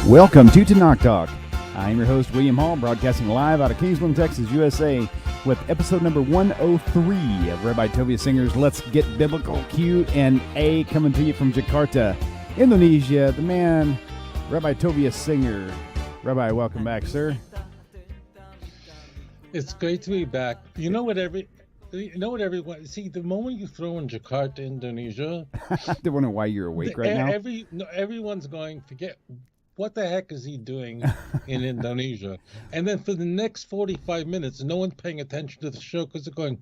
Welcome to Tanakh Talk. I'm your host, William Hall, broadcasting live out of Kingsland, Texas, USA, with episode number 103 of Rabbi Tovia Singer's Let's Get Biblical Q&A, coming to you from Jakarta, Indonesia. The man, Rabbi Tovia Singer. Rabbi, welcome back, sir. It's great to be back. You know what everyone see, the moment you throw in Jakarta, Indonesia, They're wondering why you're awake right now. Everyone's going, forget, what the heck is he doing in Indonesia? And then for the next 45 minutes, no one's paying attention to the show because they're going,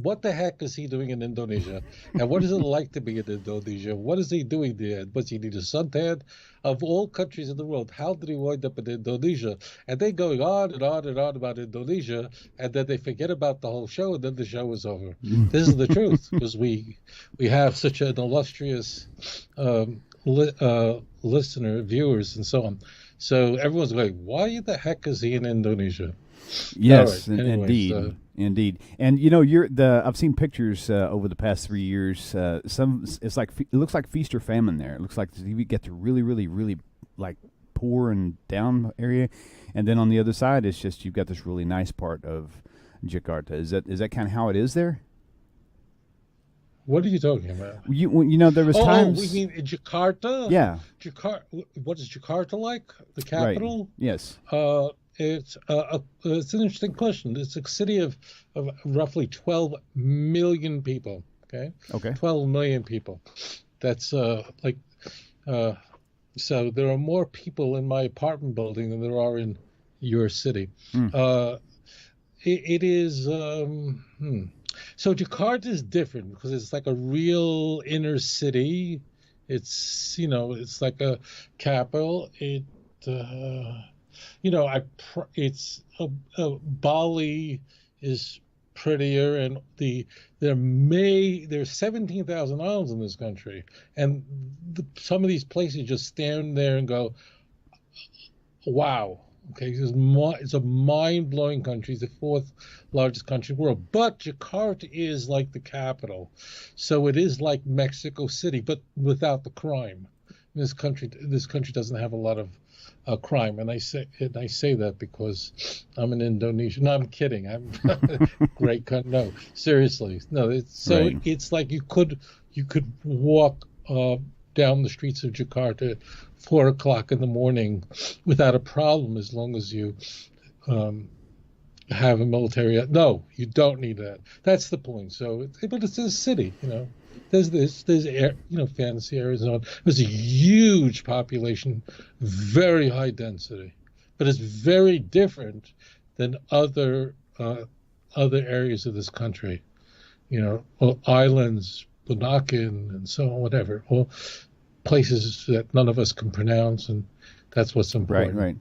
what the heck is he doing in Indonesia? And what is it like to be in Indonesia? What is he doing there? Was he need a suntan? Of all countries in the world, how did he wind up in Indonesia? And they going on and on and on about Indonesia, and then they forget about the whole show, and then the show is over. This is the truth, because we have such an illustrious listener, viewers, and so on. So everyone's going, why the heck is he in Indonesia? Yes, right. Anyways, indeed. And you know, I've seen pictures over the past 3 years. It looks like feast or famine there. It looks like you get to really, really, really like poor and down area, and then on the other side, it's just you've got this really nice part of Jakarta. Is that kind of how it is there? What are you talking about? You know, there was times. Oh, we mean Jakarta? Yeah. What is Jakarta like? The capital? Right. Yes. It's an interesting question. It's a city of roughly 12 million people. Okay. 12 million people. That's so there are more people in my apartment building than there are in your city. It is. So Jakarta is different because it's like a real inner city. It's it's like a capital. Bali is prettier, and there's 17,000 islands in this country, and some of these places just stand there and go, wow. Okay, it's a mind-blowing country. It's the fourth largest country in the world. But Jakarta is like the capital. So it is like Mexico City, but without the crime. This country doesn't have a lot of crime. And I say that because I'm an Indonesian. No, I'm kidding. I'm great country. No, seriously. No, it's like you could walk down the streets of Jakarta at 4 o'clock in the morning without a problem, as long as you have a military. No, you don't need that. That's the point. So, but it's a city, There's fancy areas and all. There's a huge population, very high density, but it's very different than other areas of this country, islands, Bunaken, and so on, whatever, all places that none of us can pronounce, and that's what's important. Right.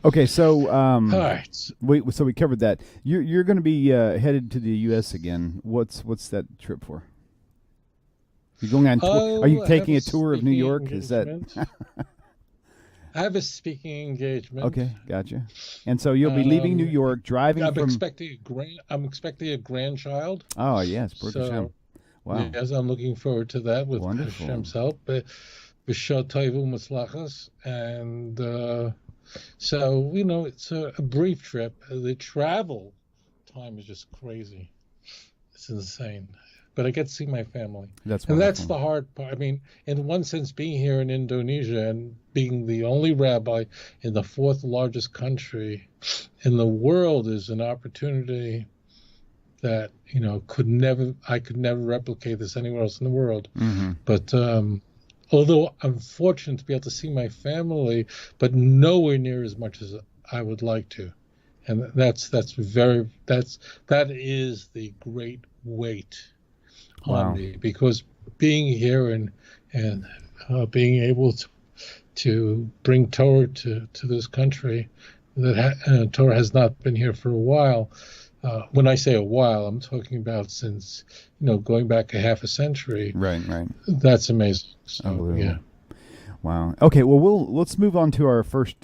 Okay, so all right. we covered that. You're going to be headed to the U.S. again. What's that trip for? You're going on tour? Are you taking a tour of New York? Is that? I have a speaking engagement. Okay, gotcha. And so you'll be leaving New York, driving I'm from. I'm expecting a grandchild. Oh yes, Baruch Hashem. Wow. Yes, I'm looking forward to that with Wonderful. Hashem's help. B'shah Toivu Maslachas. And so, it's a brief trip. The travel time is just crazy. It's insane. But I get to see my family. That's the hard part. I mean, in one sense, being here in Indonesia and being the only rabbi in the fourth largest country in the world is an opportunity that I could never replicate this anywhere else in the world. Mm-hmm. But although I'm fortunate to be able to see my family, but nowhere near as much as I would like to, and that is the great weight on me, because being here and being able to bring Torah to this country, that Torah has not been here for a while. When I say a while, I'm talking about since, going back a half a century. Right. That's amazing. So, yeah. Wow. Okay. Well, let's move on to our first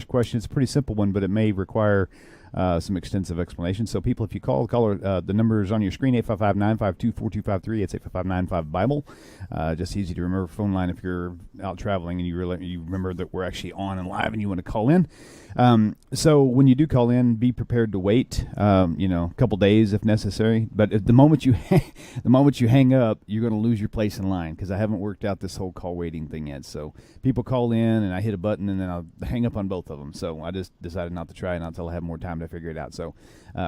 question. It's a pretty simple one, but it may require some extensive explanation. So people, if you call, the number is on your screen, 855-952-4253. It's 855-95-BIBLE. Just easy to remember phone line if you're out traveling and you remember that we're actually on and live and you want to call in. So when you do call in, be prepared to wait, a couple days if necessary. But at the moment you hang up, you're going to lose your place in line, because I haven't worked out this whole call waiting thing yet. So people call in and I hit a button and then I'll hang up on both of them. So I just decided not to try it until I have more time to figure it out. So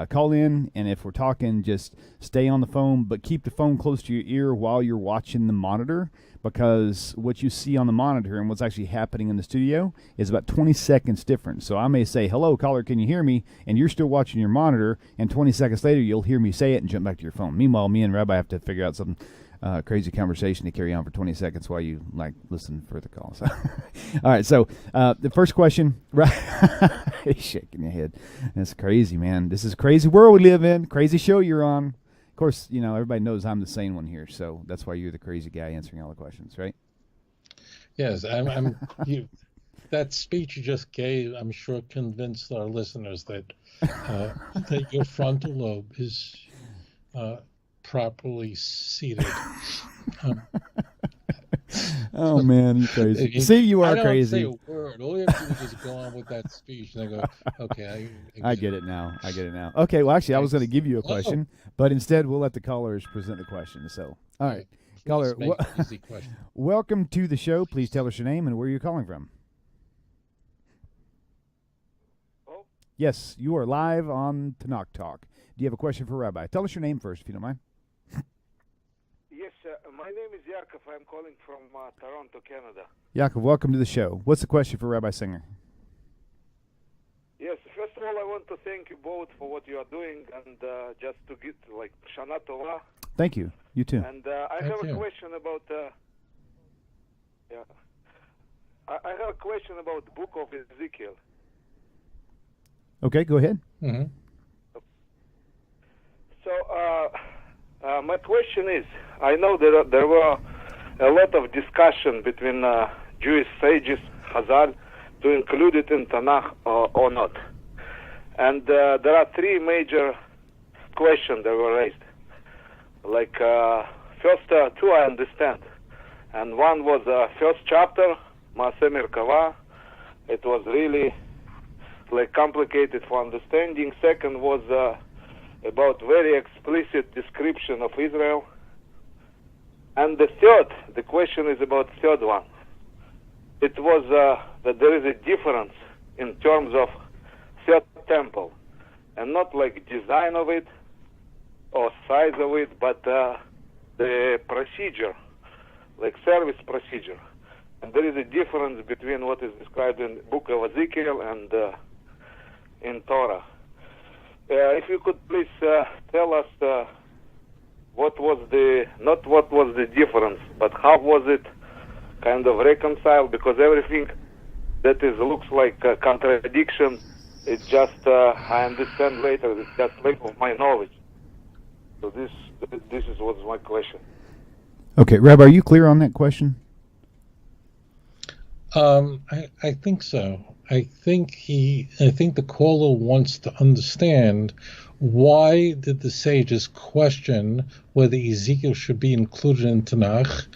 call in, and if we're talking, just stay on the phone, but keep the phone close to your ear while you're watching the monitor, because what you see on the monitor and what's actually happening in the studio is about 20 seconds different. So I may say, hello, caller, can you hear me? And you're still watching your monitor, and 20 seconds later, you'll hear me say it and jump back to your phone. Meanwhile, me and Rabbi have to figure out some crazy conversation to carry on for 20 seconds while you listen for the call. So, all right. So the first question, right? He's shaking your head. That's crazy, man. This is a crazy world we live in. Crazy show you're on. Of course, everybody knows I'm the sane one here, so that's why you're the crazy guy answering all the questions, right? Yes, I'm. That speech you just gave, I'm sure, convinced our listeners that your frontal lobe is properly seated. Oh man, you're crazy. See, you are crazy. I don't say a word. All you have to do is just go on with that speech, and I go, okay, I get it now. Okay, well, actually, I was going to give you a question, but instead, we'll let the callers present the question. So, all right, caller, welcome to the show. Please tell us your name and where you're calling from. Oh? Yes, you are live on Tanakh Talk. Do you have a question for Rabbi? Tell us your name first, if you don't mind. Yes, my name is Yaakov. I'm calling from Toronto, Canada. Yaakov, welcome to the show. What's the question for Rabbi Singer? Yes, first of all, I want to thank you both for what you are doing, and just to get, Shana Tova. Thank you. You too. And I have a question about, I have a question about the book of Ezekiel. Okay, go ahead. Mm-hmm. So, my question is, I know that there were a lot of discussion between Jewish sages, Chazal, to include it in Tanakh or not. And there are three major questions that were raised. First two I understand. And one was first chapter, Maaseh Merkava. It was really complicated for understanding. Second was about very explicit description of Israel. And the question is about the third one. It was that there is a difference in terms of third temple, and not design of it or size of it, but the procedure, service procedure. And there is a difference between what is described in the book of Ezekiel and in Torah. If you could please tell us not what was the difference, but how was it kind of reconciled? Because everything that looks like a contradiction, it's just, I understand later, it's just lack of my knowledge. So this was my question. Okay, Rabbi, are you clear on that question? I think so. I think the caller wants to understand, why did the sages question whether Ezekiel should be included in Tanakh?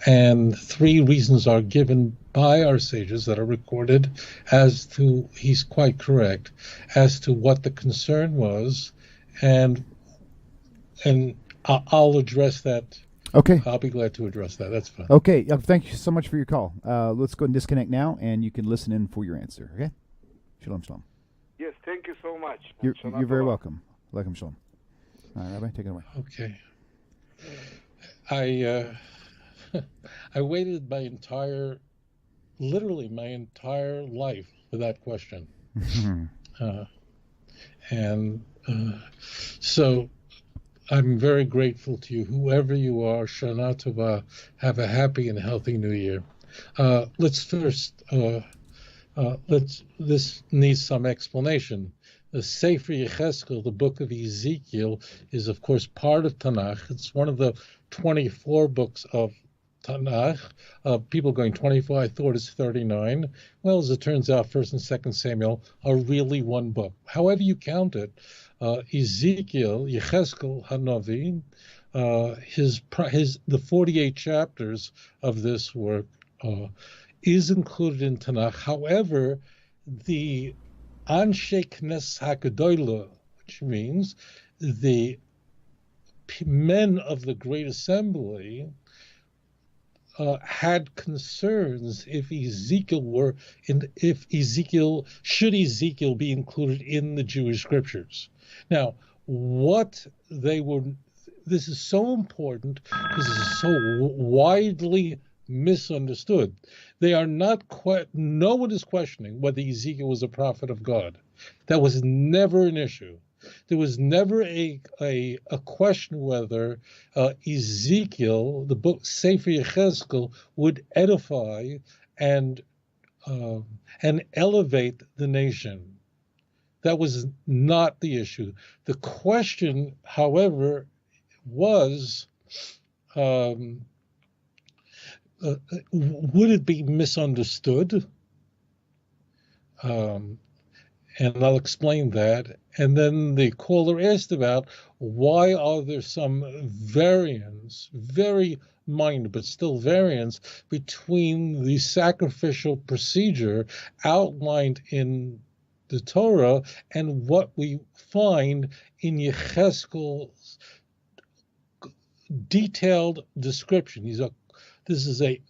And three reasons are given by our sages that are recorded as to, he's quite correct, as to what the concern was, and I'll address that. Okay. I'll be glad to address that. That's fine. Okay. Thank you so much for your call. Let's go and disconnect now, and you can listen in for your answer. Okay? Shalom, shalom. Yes, thank you so much. You're very welcome. Welcome, shalom. All right, Rabbi, take it away. Okay. I waited literally my entire life for that question. So I'm very grateful to you, whoever you are. Shana Tova. Have a happy and healthy New Year. This needs some explanation. The Sefer Yechezkel, the book of Ezekiel, is of course part of Tanakh. It's one of the 24 books of Tanakh. People going 24, I thought it's 39. Well, as it turns out, 1st and 2nd Samuel are really one book. However you count it, Ezekiel, Yechezkel Hanavi, the 48 chapters of this work is included in Tanakh. However, the Anshe Knes HaGedolah, which means the men of the Great Assembly, had concerns if Ezekiel should Ezekiel be included in the Jewish scriptures. Now, this is so important because it is so widely misunderstood. No one is questioning whether Ezekiel was a prophet of God. That was never an issue. There was never a question whether Ezekiel, the book Sefer Yechezkel, would edify and elevate the nation. That was not the issue. The question, however, was would it be misunderstood? And I'll explain that. And then the caller asked about why are there some variants, very minor, but still variants, between the sacrificial procedure outlined in the Torah and what we find in Yechezkel's detailed description. This is a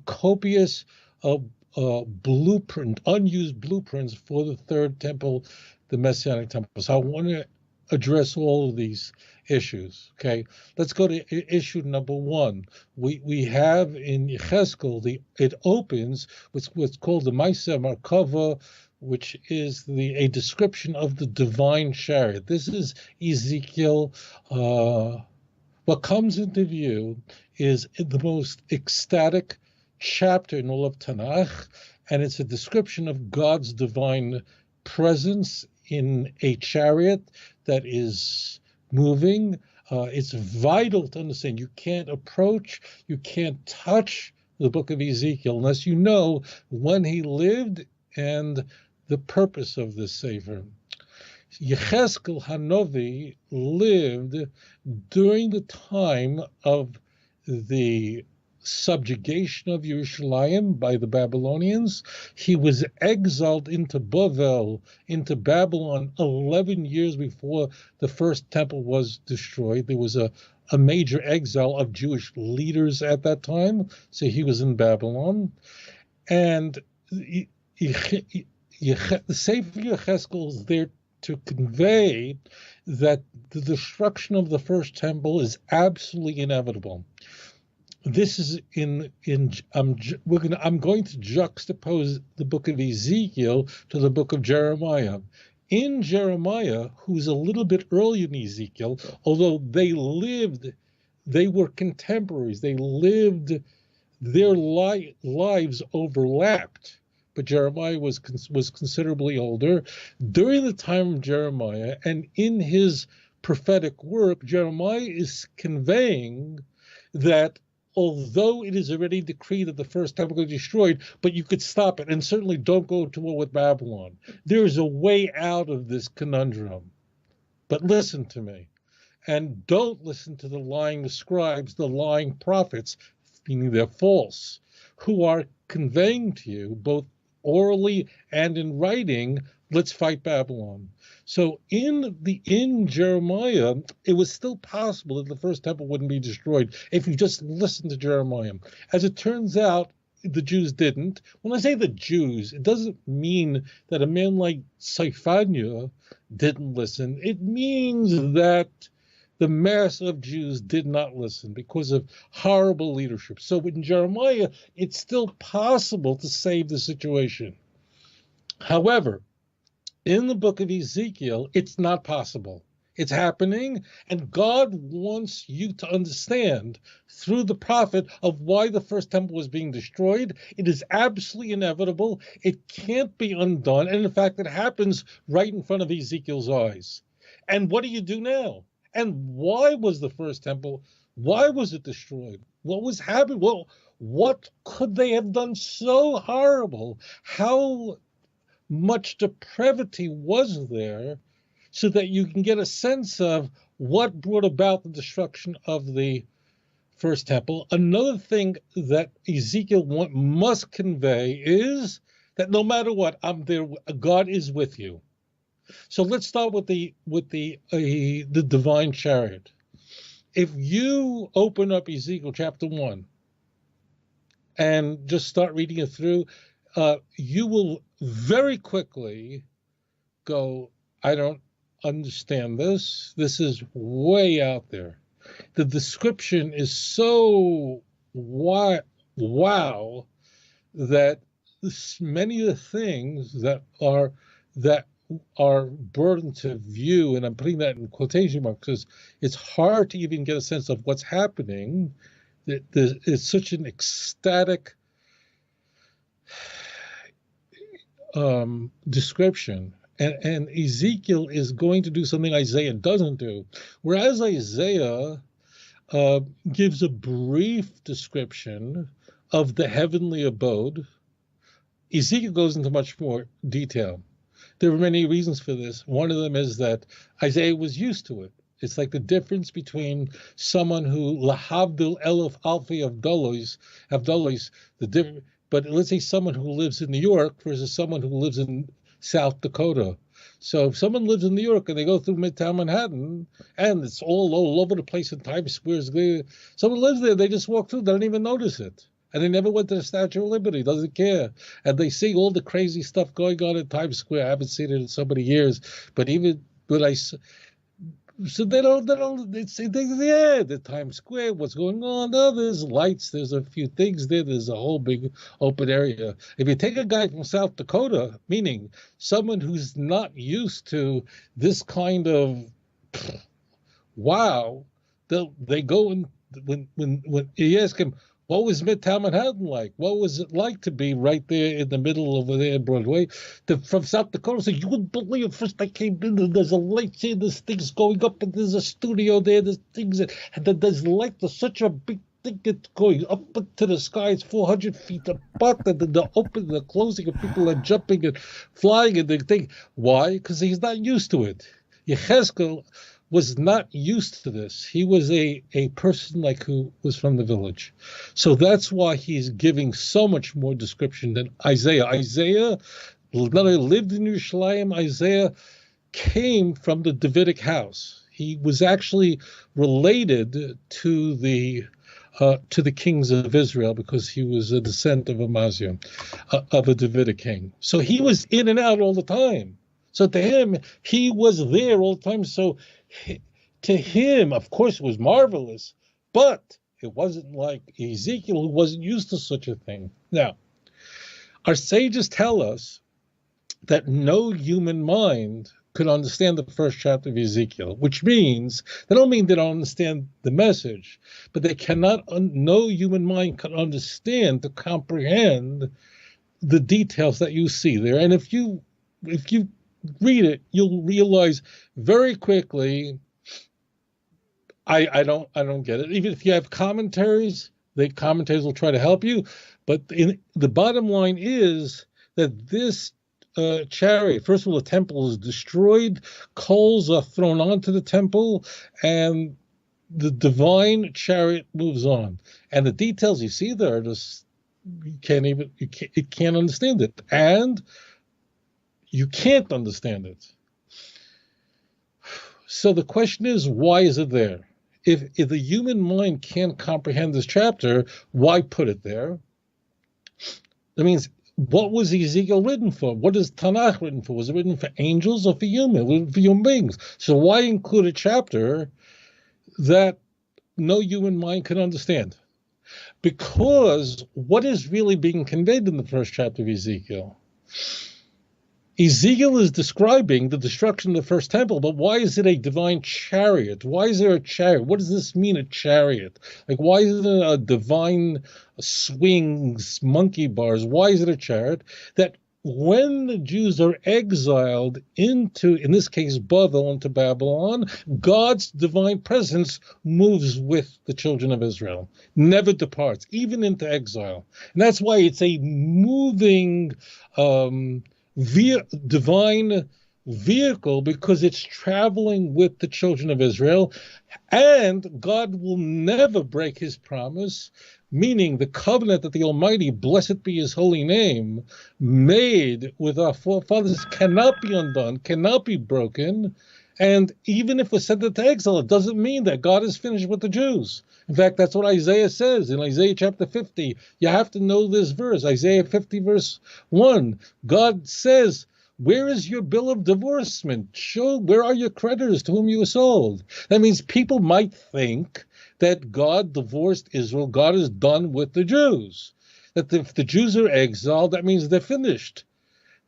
copious blueprint, unused blueprints for the third temple, the Messianic temple. So I want to address all of these issues. Okay, let's go to issue number one. We have in Yechezkel, it opens with what's called the Maaseh Merkava, which is a description of the divine chariot. This is Ezekiel. What comes into view is the most ecstatic chapter in all of Tanakh, and it's a description of God's divine presence in a chariot that is moving. It's vital to understand. You can't approach, you can't touch the book of Ezekiel unless you know when he lived and the purpose of this Sefer. Yechezkel Hanavi lived during the time of the subjugation of Yerushalayim by the Babylonians. He was exiled into Babylon 11 years before the first temple was destroyed. There was a major exile of Jewish leaders at that time, so he was in Babylon. And the Sefer Yechezkel is there to convey that the destruction of the first temple is absolutely inevitable. This is I'm going to juxtapose the book of Ezekiel to the book of Jeremiah. In Jeremiah, who's a little bit earlier than Ezekiel, although they were contemporaries, their lives overlapped, but Jeremiah was considerably older. During the time of Jeremiah, and in his prophetic work, Jeremiah is conveying that although it is already decreed that the first temple is destroyed, but you could stop it, and certainly don't go to war with Babylon. There is a way out of this conundrum. But listen to me, and don't listen to the lying scribes, the lying prophets, meaning they're false, who are conveying to you, both orally and in writing, let's fight Babylon. So in Jeremiah, it was still possible that the first temple wouldn't be destroyed if you just listened to Jeremiah. As it turns out, the Jews didn't. When I say the Jews, it doesn't mean that a man like Seifania didn't listen. It means that the mass of Jews did not listen because of horrible leadership. So in Jeremiah, it's still possible to save the situation. However, in the book of Ezekiel, it's not possible. It's happening, and God wants you to understand through the prophet of why the first temple was being destroyed. It is absolutely inevitable. It can't be undone, and in fact, it happens right in front of Ezekiel's eyes. And what do you do now? And why was the first temple, why was it destroyed? What was happening? Well, what could they have done so horrible? How much depravity was there, so that you can get a sense of what brought about the destruction of the first temple. Another thing that Ezekiel must convey is that no matter what, I'm there. God is with you. So let's start with the divine chariot. If you open up Ezekiel chapter 1 and just start reading it through, you will very quickly go, I don't understand this. This is way out there. The description is so wow that many of the things that are burdened to view, and I'm putting that in quotation marks because it's hard to even get a sense of what's happening. It's such an ecstatic description. And Ezekiel is going to do something Isaiah doesn't do. Whereas Isaiah gives a brief description of the heavenly abode, Ezekiel goes into much more detail. There are many reasons for this. One of them is that Isaiah was used to it. It's like the difference between someone who lahavdil elef alfi avdolos, but let's say someone who lives in New York versus someone who lives in South Dakota. So if someone lives in New York and they go through Midtown Manhattan and it's all over the place in Times Square, someone lives there, they just walk through, they don't even notice it. And they never went to the Statue of Liberty, doesn't care. And they see all the crazy stuff going on in Times Square. I haven't seen it in so many years, but so they don't, the Times Square, what's going on? Oh, there's lights, there's a few things there, there's a whole big open area. If you take a guy from South Dakota, meaning someone who's not used to this kind of wow, they go and when you ask him, what was Midtown Manhattan like? What was it like to be right there in the middle over there in Broadway? From South Dakota, so you wouldn't believe first I came in, there's a light here, there's things going up, and there's a studio there, there's things, and there's light, there's such a big thing that's going up to the sky, it's 400 feet apart, and then the opening, the closing, and people are jumping and flying, and they think, why? Because he's not used to it. Yechezkel was not used to this. He was a person like who was from the village. So that's why he's giving so much more description than Isaiah. Isaiah not only lived in Yerushalayim, Isaiah came from the Davidic house. He was actually related to the kings of Israel because he was a descendant of Amaziah, of a Davidic king. So he was in and out all the time. So to him, he was there all the time. So to him, of course, it was marvelous, but it wasn't like Ezekiel, who wasn't used to such a thing. Now, our sages tell us that no human mind could understand the first chapter of Ezekiel, which means they don't mean they don't understand the message, but they cannot. No human mind can understand to comprehend the details that you see there. And if you read it, you'll realize very quickly, I don't get it. Even if you have commentaries, the commentaries will try to help you. But the bottom line is that this chariot, first of all, the temple is destroyed, coals are thrown onto the temple, and the divine chariot moves on. And the details you see there are just, you can't understand it. And you can't understand it. So the question is, why is it there? If the human mind can't comprehend this chapter, why put it there? That means, what was Ezekiel written for? What is Tanakh written for? Was it written for angels or for humans? For human beings? So why include a chapter that no human mind can understand? Because what is really being conveyed in the first chapter of Ezekiel? Ezekiel is describing the destruction of the first temple, but why is it a divine chariot? Why is there a chariot? What does this mean, a chariot? Like, why is it a divine swings, monkey bars? Why is it a chariot? That when the Jews are exiled into, in this case, Babel, into Babylon, God's divine presence moves with the children of Israel, never departs, even into exile. And that's why it's a moving divine vehicle, because it's traveling with the children of Israel, and God will never break his promise, meaning the covenant that the Almighty, blessed be his holy name, made with our forefathers cannot be undone, cannot be broken. And even if we're sent into exile, it doesn't mean that God is finished with the Jews. In fact, that's what Isaiah says in Isaiah chapter 50. You have to know this verse, Isaiah 50 verse 1. God says, where is your bill of divorcement? Show, where are your creditors to whom you were sold? That means people might think that God divorced Israel. God is done with the Jews. That if the Jews are exiled, that means they're finished.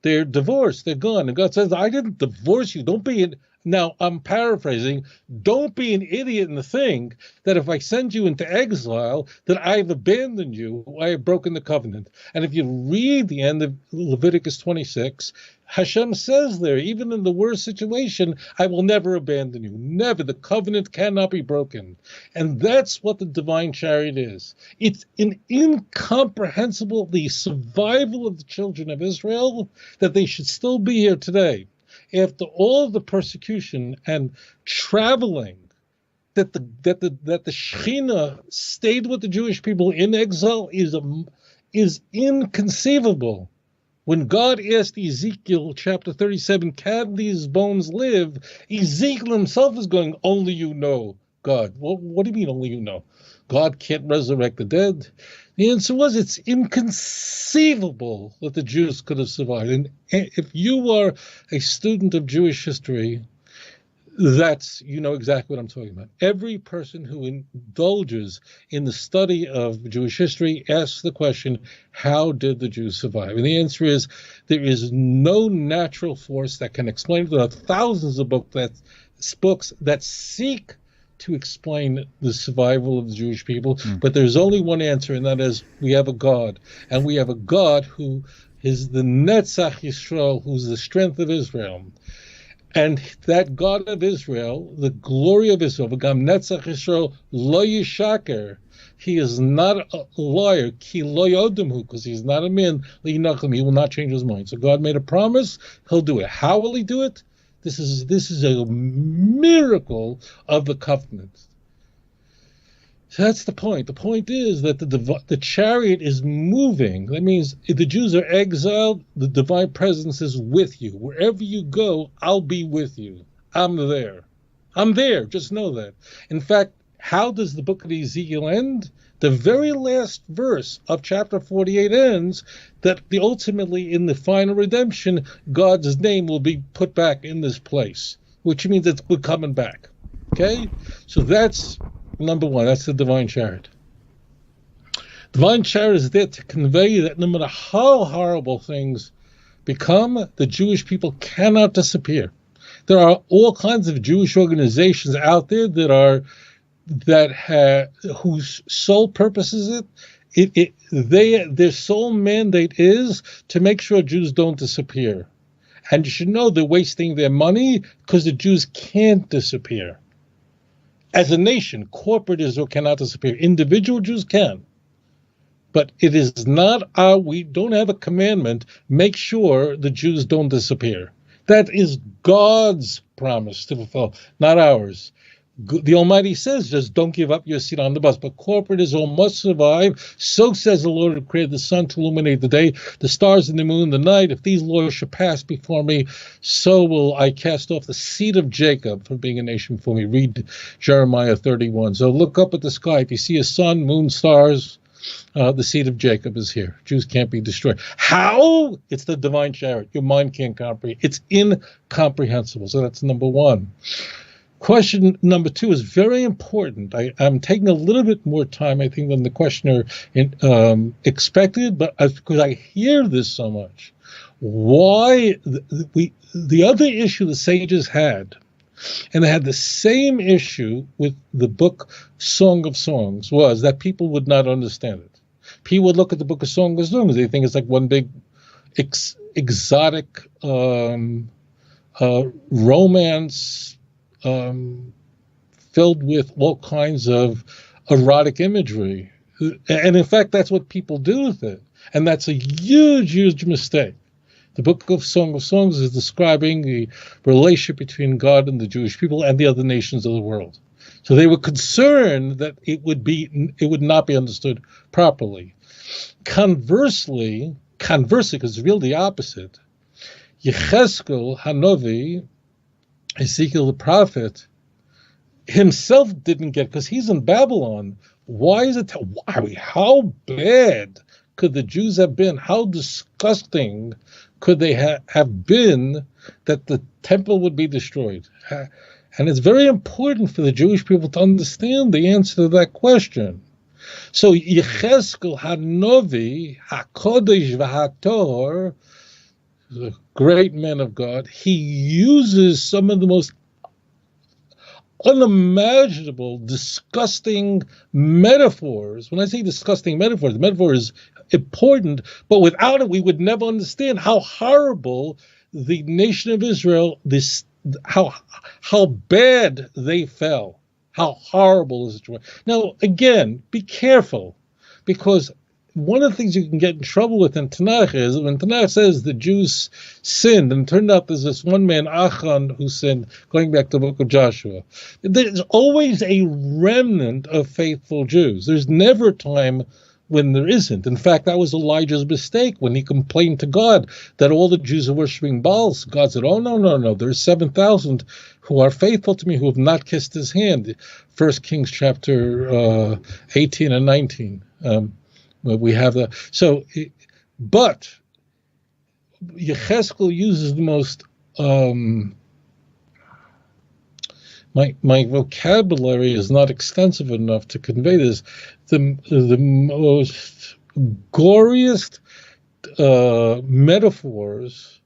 They're divorced. They're gone. And God says, I didn't divorce you. Don't be Now, I'm paraphrasing. Don't be an idiot and think that if I send you into exile, that I've abandoned you, I have broken the covenant. And if you read the end of Leviticus 26, Hashem says there, even in the worst situation, I will never abandon you. Never. The covenant cannot be broken. And that's what the divine chariot is. It's an incomprehensible, the survival of the children of Israel, that they should still be here today. After all the persecution and traveling, that the Shekhinah stayed with the Jewish people in exile is inconceivable. When God asked Ezekiel, chapter 37, can these bones live? Ezekiel himself is going, only you know, God. Well, what do you mean, only you know? God can't resurrect the dead. The answer was, it's inconceivable that the Jews could have survived. And if you are a student of Jewish history, you know exactly what I'm talking about. Every person who indulges in the study of Jewish history asks the question, how did the Jews survive? And the answer is, there is no natural force that can explain it. There are thousands of books that seek to explain the survival of the Jewish people, but there's only one answer, and that is, we have a God. And we have a God who is the Netzach Yisrael, who's the strength of Israel. And that God of Israel, the glory of Israel, V'gam Netzach Yisrael lo yishaker, he is not a liar, ki lo yodimhu, because he's not a man, he will not change his mind. So God made a promise, he'll do it. How will he do it? This is a miracle of the covenant. So that's the point. The point is that the chariot is moving. That means if the Jews are exiled, the divine presence is with you. Wherever you go, I'll be with you. I'm there. I'm there. Just know that. In fact, how does the book of Ezekiel end? The very last verse of chapter 48 ends that ultimately in the final redemption, God's name will be put back in this place, which means we're coming back. Okay? So that's number one. That's the divine chariot. Divine chariot is there to convey that no matter how horrible things become, the Jewish people cannot disappear. There are all kinds of Jewish organizations out there whose sole purpose is their sole mandate is to make sure Jews don't disappear. And you should know they're wasting their money because the Jews can't disappear. As a nation, corporate Israel cannot disappear. Individual Jews can. But it is not we don't have a commandment, make sure the Jews don't disappear. That is God's promise to fulfill, not ours. The Almighty says, just don't give up your seat on the bus. But corporate Israel must survive. So says the Lord who created the sun to illuminate the day, the stars and the moon, the night. If these laws should pass before me, so will I cast off the seed of Jacob from being a nation before me. Read Jeremiah 31. So look up at the sky. If you see a sun, moon, stars, the seed of Jacob is here. Jews can't be destroyed. How? It's the divine chariot. Your mind can't comprehend. It's incomprehensible. So that's number one. Question number two is very important. I'm taking a little bit more time, I think, than the questioner expected, but because I hear this so much. Why the other issue the sages had, and they had the same issue with the book Song of Songs, was that people would not understand it. People would look at the book of Song of Songs, they think it's like one big exotic romance filled with all kinds of erotic imagery. And in fact, that's what people do with it. And that's a huge, huge mistake. The book of Song of Songs is describing the relationship between God and the Jewish people and the other nations of the world. So they were concerned that it would not be understood properly. Conversely, because it's really the opposite, Yechezkel Hanovi, Ezekiel the prophet, himself didn't get, because he's in Babylon. Why is it? How bad could the Jews have been? How disgusting could they have been that the temple would be destroyed? And it's very important for the Jewish people to understand the answer to that question. So Yechezkel Hanovi, HaKodesh v'HaTor, the great man of God, he uses some of the most unimaginable, disgusting metaphors. When I say disgusting metaphors, the metaphor is important, but without it, we would never understand how horrible the nation of Israel, how bad they fell, how horrible the situation. Now, again, be careful, because one of the things you can get in trouble with in Tanakh is when Tanakh says the Jews sinned, and it turned out there's this one man, Achan, who sinned, going back to the book of Joshua. There's always a remnant of faithful Jews. There's never a time when there isn't. In fact, that was Elijah's mistake when he complained to God that all the Jews are worshiping Baals. God said, oh, no, there's 7,000 who are faithful to me, who have not kissed his hand. 1 Kings chapter 18 and 19. We have that. So, but Yechezkel uses the most, my vocabulary is not extensive enough to convey this, the most goriest metaphors,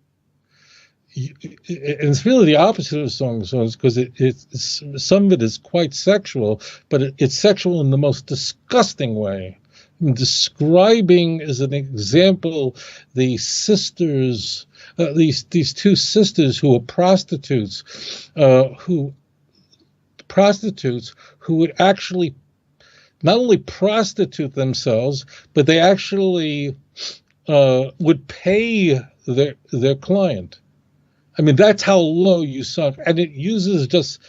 and it's really the opposite of Song of Songs, because it's some of it is quite sexual, but it's sexual in the most disgusting way. Describing as an example the sisters, these two sisters who were prostitutes, who would actually not only prostitute themselves, but they actually would pay their client. I mean, that's how low you sunk, and it uses just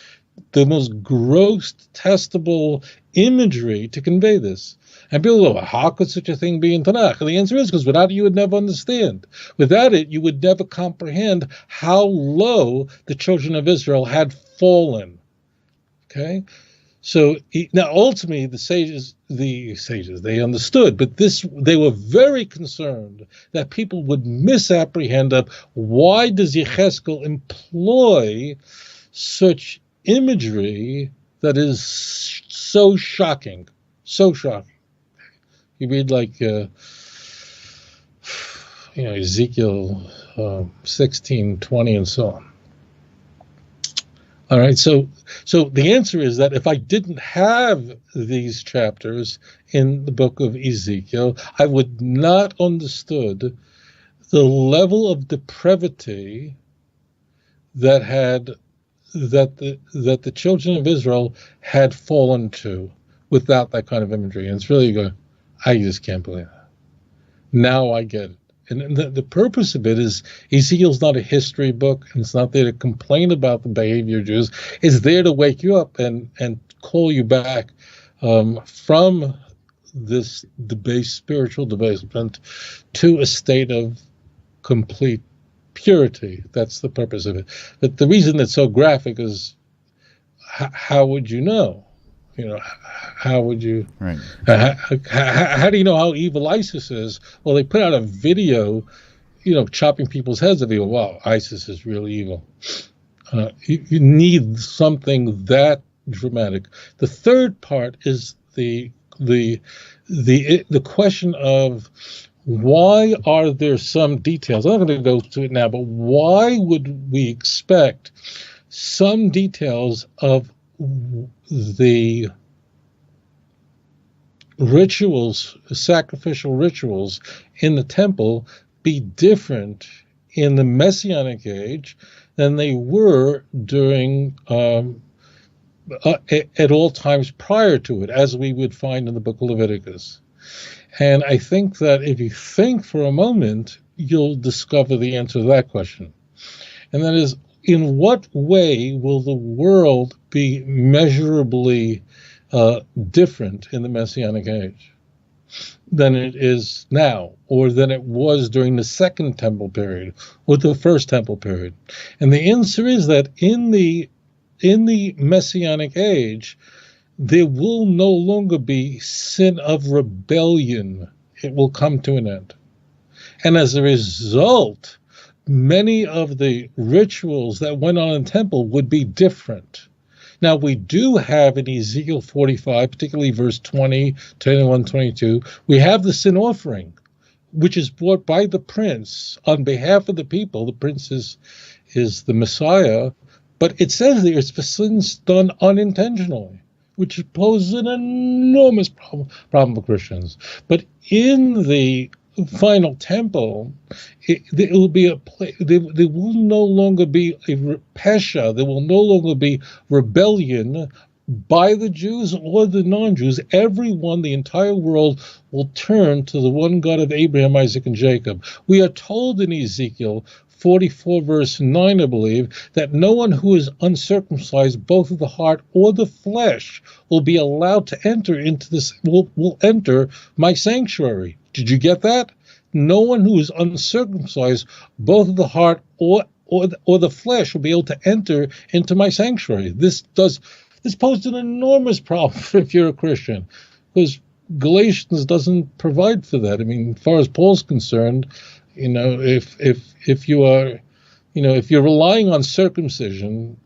the most gross, detestable imagery to convey this. And people go, how could such a thing be in Tanakh? And the answer is because without it, you would never understand. Without it, you would never comprehend how low the children of Israel had fallen. Okay? So now ultimately the sages, they understood, but they were very concerned that people would misapprehend of why does Yechezkel employ such imagery that is so shocking, so shocking. You read like, Ezekiel 16, 20, and so on. All right, so the answer is that if I didn't have these chapters in the book of Ezekiel, I would not understood the level of depravity that the children of Israel had fallen to without that kind of imagery. And it's really good. I just can't believe that. Now I get it. And the purpose of it is Ezekiel's not a history book, and it's not there to complain about the behavior of Jews. It's there to wake you up and call you back from this spiritual debasement to a state of complete purity. That's the purpose of it. But the reason it's so graphic is how would you know? How would you? Right. How do you know how evil ISIS is? Well, they put out a video, chopping people's heads off. You go, wow, ISIS is really evil. You need something that dramatic. The third part is the question of why are there some details? I'm not going to go to it now, but why would we expect some details of the rituals, sacrificial rituals in the temple be different in the Messianic age than they were during at all times prior to it, as we would find in the book of Leviticus. And I think that if you think for a moment, you'll discover the answer to that question. And that is, in what way will the world be measurably different in the Messianic age than it is now, or than it was during the Second Temple period or the First Temple period? And the answer is that in the Messianic age, there will no longer be sin of rebellion. It will come to an end. And as a result, many of the rituals that went on in the temple would be different. Now, we do have in Ezekiel 45, particularly verse 20, 21, 22, we have the sin offering, which is brought by the prince on behalf of the people. The prince is the Messiah, but it says there it's for sins done unintentionally, which poses an enormous problem for Christians. But in the final temple, there will no longer be a pesha, there will no longer be rebellion by the Jews or the non-Jews. Everyone, the entire world, will turn to the one God of Abraham, Isaac, and Jacob. We are told in Ezekiel 44 verse 9, I believe, that no one who is uncircumcised, both of the heart or the flesh, will be allowed to enter into this, will enter my sanctuary. Did you get that? No one who is uncircumcised, both of the heart or the flesh, will be able to enter into my sanctuary. This poses an enormous problem if you're a Christian, because Galatians doesn't provide for that. I mean, as far as Paul's concerned, if you are, if you're relying on circumcision,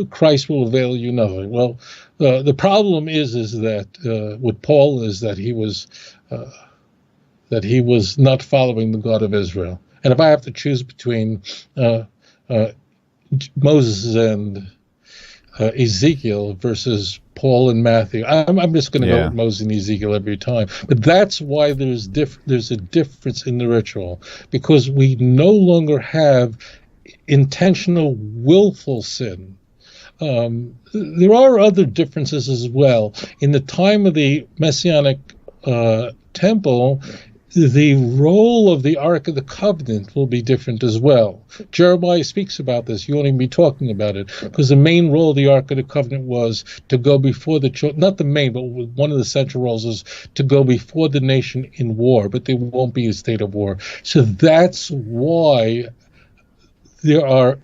Christ will avail you nothing. Well, the problem is that with Paul is that he was not following the God of Israel. And if I have to choose between Moses and Ezekiel versus Paul and Matthew, I'm just going to go with Moses and Ezekiel every time. But that's why there's a difference in the ritual, because we no longer have intentional, willful sin. There are other differences as well. In the time of the Messianic temple, the role of the Ark of the Covenant will be different as well. Jeremiah speaks about this. You won't even be talking about it, because the main role of the Ark of the Covenant was to go before the children, not the main, but one of the central roles is to go before the nation in war, but there won't be a state of war. So that's why there are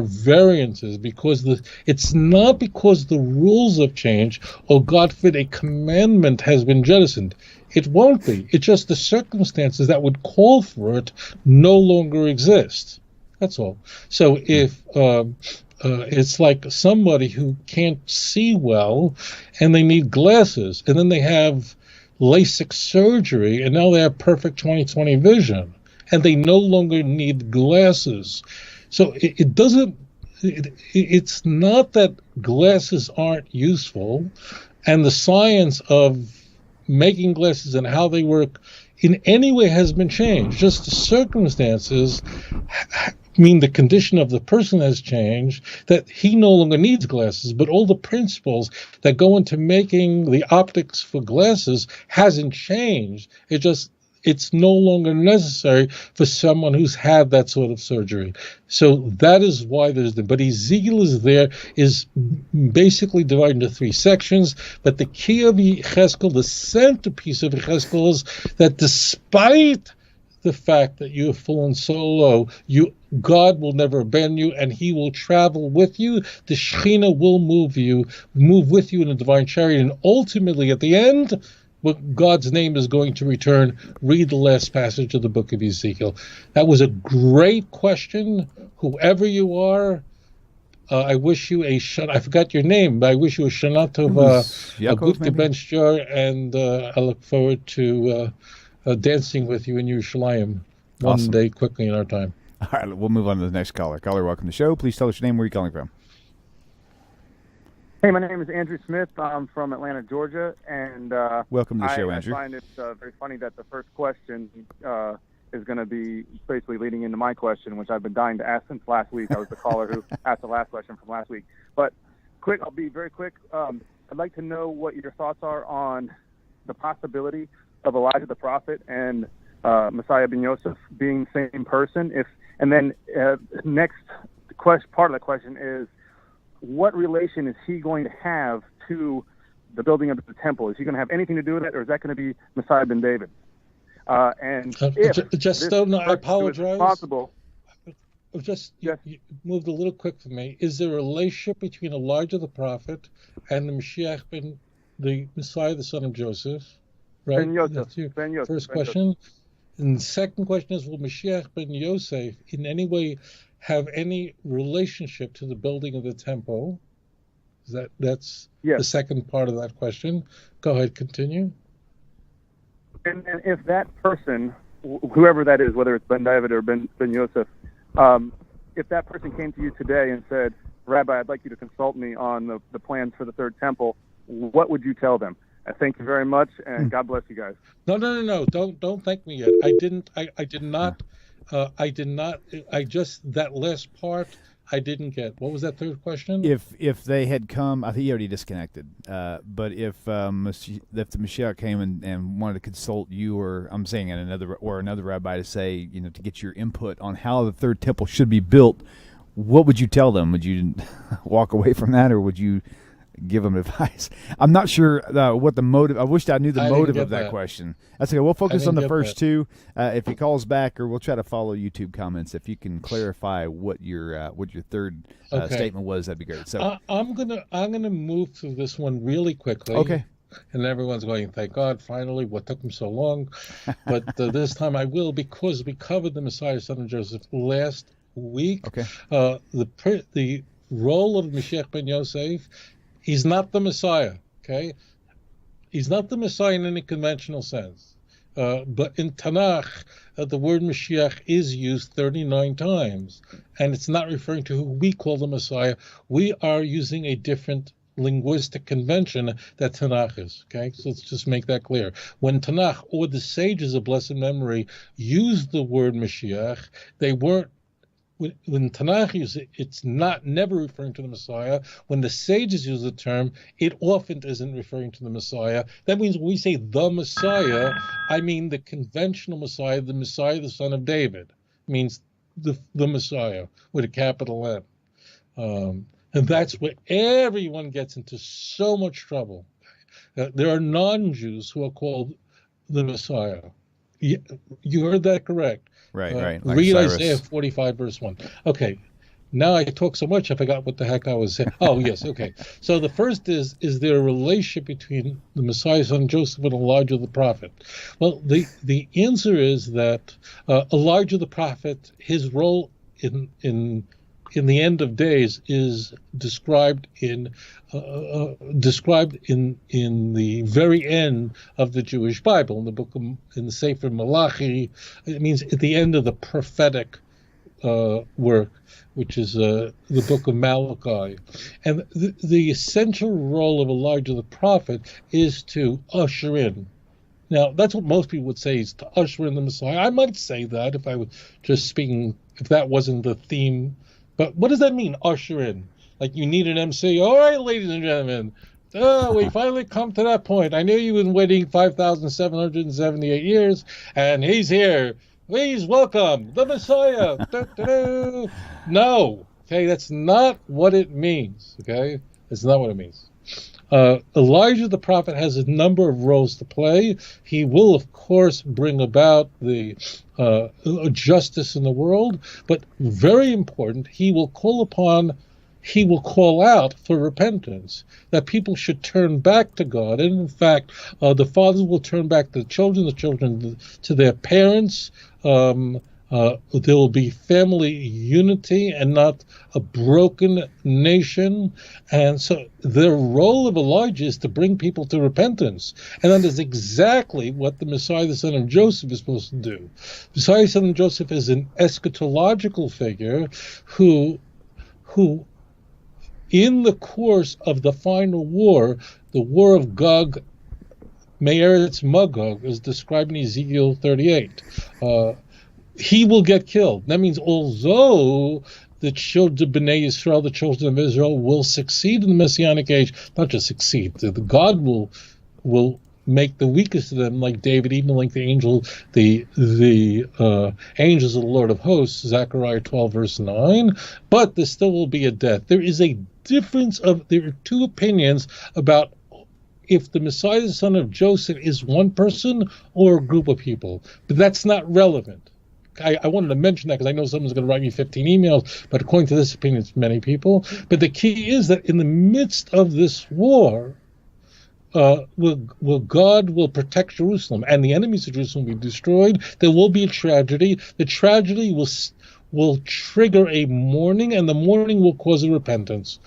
variances, because it's not because the rules have changed or, God forbid, a commandment has been jettisoned. It won't be. It's just the circumstances that would call for it no longer exist. That's all. So if it's like somebody who can't see well and they need glasses, and then they have LASIK surgery and now they have perfect 20/20 vision and they no longer need glasses. So it's not that glasses aren't useful, and the science of making glasses and how they work in any way has been changed. Just the circumstances mean the condition of the person has changed, that he no longer needs glasses, but all the principles that go into making the optics for glasses hasn't changed. It's no longer necessary for someone who's had that sort of surgery. So that is why but Ezekiel is basically divided into three sections. But the key of Yechezkel, the centerpiece of Yechezkel, is that despite the fact that you have fallen so low, God will never abandon you, and he will travel with you. The Shekhinah will move with you in a divine chariot, and ultimately at the end, God's name is going to return. Read the last passage of the book of Ezekiel. That was a great question. Whoever you are, I wish you I forgot your name, but I wish you a Shana Tova, a good Ben Shur, and I look forward to dancing with you in Yerushalayim one day quickly in our time. All right, we'll move on to the next caller. Caller, welcome to the show. Please tell us your name, where you're calling from. Hey, my name is Andrew Smith. I'm from Atlanta, Georgia, and welcome to the show, Andrew. I find it very funny that the first question is going to be basically leading into my question, which I've been dying to ask since last week. I was the caller who asked the last question from last week. But I'll be very quick. I'd like to know what your thoughts are on the possibility of Elijah the prophet and Messiah ben Yosef being the same person. Next part of the question is, what relation is he going to have to the building of the temple? Is he going to have anything to do with it, or is that going to be Messiah ben David? I apologize. Possible. You moved a little quick for me. Is there a relationship between Elijah the prophet and the Messiah, the son of Joseph? Right. Ben Yosef. That's your Ben Yosef. First question. And the second question is, will Mashiach ben Yosef in any way have any relationship to the building of the temple? That's yes. The second part of that question. Go ahead, continue. And if that person, whoever that is, whether it's Ben David or Ben Yosef, if that person came to you today and said, Rabbi, I'd like you to consult me on the plans for the third temple, what would you tell them? Thank you very much, and God bless you guys. No. Don't thank me yet. I did not. That last part I didn't get. What was that third question? If they had come, I think he already disconnected. But if the Mashiach came and wanted to consult you, or I'm saying another rabbi to say, to get your input on how the third temple should be built, what would you tell them? Would you walk away from that, or would you give them advice? I'm not sure what the motive. I wish I knew the motive of that question. That's okay. We'll focus on the first two. If he calls back, or we'll try to follow YouTube comments. If you can clarify what your third statement was, that'd be great. So I'm gonna move through this one really quickly. Okay. And everyone's going, thank God, finally, what took him so long? But this time I will, because we covered the Messiah, son of Joseph, last week. Okay. The role of Mashiach ben Yosef. He's not the Messiah, okay? He's not the Messiah in any conventional sense. But in Tanakh, the word Mashiach is used 39 times, and it's not referring to who we call the Messiah. We are using a different linguistic convention that Tanakh is, okay? So let's just make that clear. When Tanakh or the sages of blessed memory used the word Mashiach, they weren't. When Tanakh uses it, it's never referring to the Messiah. When the sages use the term, it often isn't referring to the Messiah. That means when we say the Messiah, I mean the conventional Messiah, the Messiah, the son of David. It means the Messiah with a capital M. And that's where everyone gets into so much trouble. There are non-Jews who are called the Messiah. You heard that correct. Right. Like read Cyrus. Isaiah 45, verse 1. Okay. Now I talk so much, I forgot what the heck I was saying. Oh, yes, okay. So the first is there a relationship between the Messiah, son of Joseph, and Elijah the prophet? Well, the answer is that Elijah the prophet, his role in the end of days is described in the very end of the Jewish Bible, in the Sefer Malachi. It means at the end of the prophetic work, which is the book of Malachi. And the essential role of Elijah the prophet is to usher in. Now, that's what most people would say, is to usher in the Messiah. I might say that if I was just speaking, if that wasn't the theme. But what does that mean, usher in? Like you need an MC? All right, ladies and gentlemen, we finally come to that point. I knew you've been waiting 5,778 years, and he's here. Please welcome the Messiah. No, okay, that's not what it means, okay? It's not what it means. Elijah the prophet has a number of roles to play. He will, of course, bring about the justice in the world, but very important, he will call out for repentance, that people should turn back to God. And in fact, the fathers will turn back to the children to their parents. There will be family unity and not a broken nation. And so the role of Elijah is to bring people to repentance. And that is exactly what the Messiah, the son of Joseph, is supposed to do. Messiah, the son of Joseph, is an eschatological figure who in the course of the final war, the war of Gog, Me'eretz Magog, is described in Ezekiel 38. he will get killed. That means although the children of Bnei Yisrael, the children of Israel, will succeed in the Messianic age, not just succeed, God will make the weakest of them, like David, even like the angels of the Lord of hosts, Zechariah 12, verse 9, but there still will be a death. There are two opinions about if the Messiah, the son of Joseph, is one person or a group of people, but that's not relevant. I wanted to mention that because I know someone's going to write me 15 emails, but according to this opinion, it's many people. But the key is that in the midst of this war, God will protect Jerusalem, and the enemies of Jerusalem will be destroyed. There will be a tragedy. The tragedy will trigger a mourning, and the mourning will cause a repentance.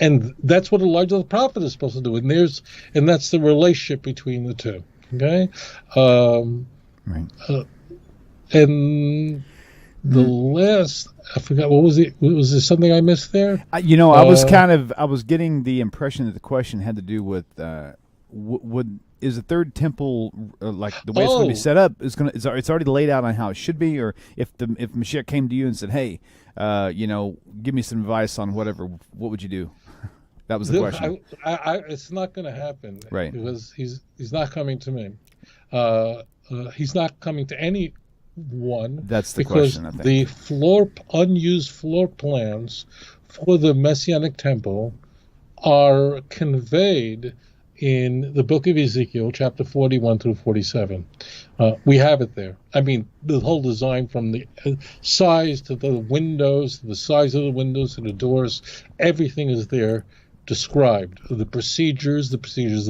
And that's what Elijah the prophet is supposed to do. And that's the relationship between the two. Okay? Right. And the last, I forgot, what was it? Was there something I missed there? I was getting the impression that the question had to do with is the third temple like the way it's going to be set up it's already laid out on how it should be, or if Mashiach came to you and said, hey, give me some advice on whatever, what would you do? That was the question. It's not going to happen, right? Because he's not coming to me. He's not coming to anyone. That's the question, I think. The unused floor plans for the Messianic temple are conveyed in the book of Ezekiel, chapter 41 through 47. We have it there. I mean, the whole design from the size to the windows, to the size of the windows, to the doors, everything is there described. The procedures of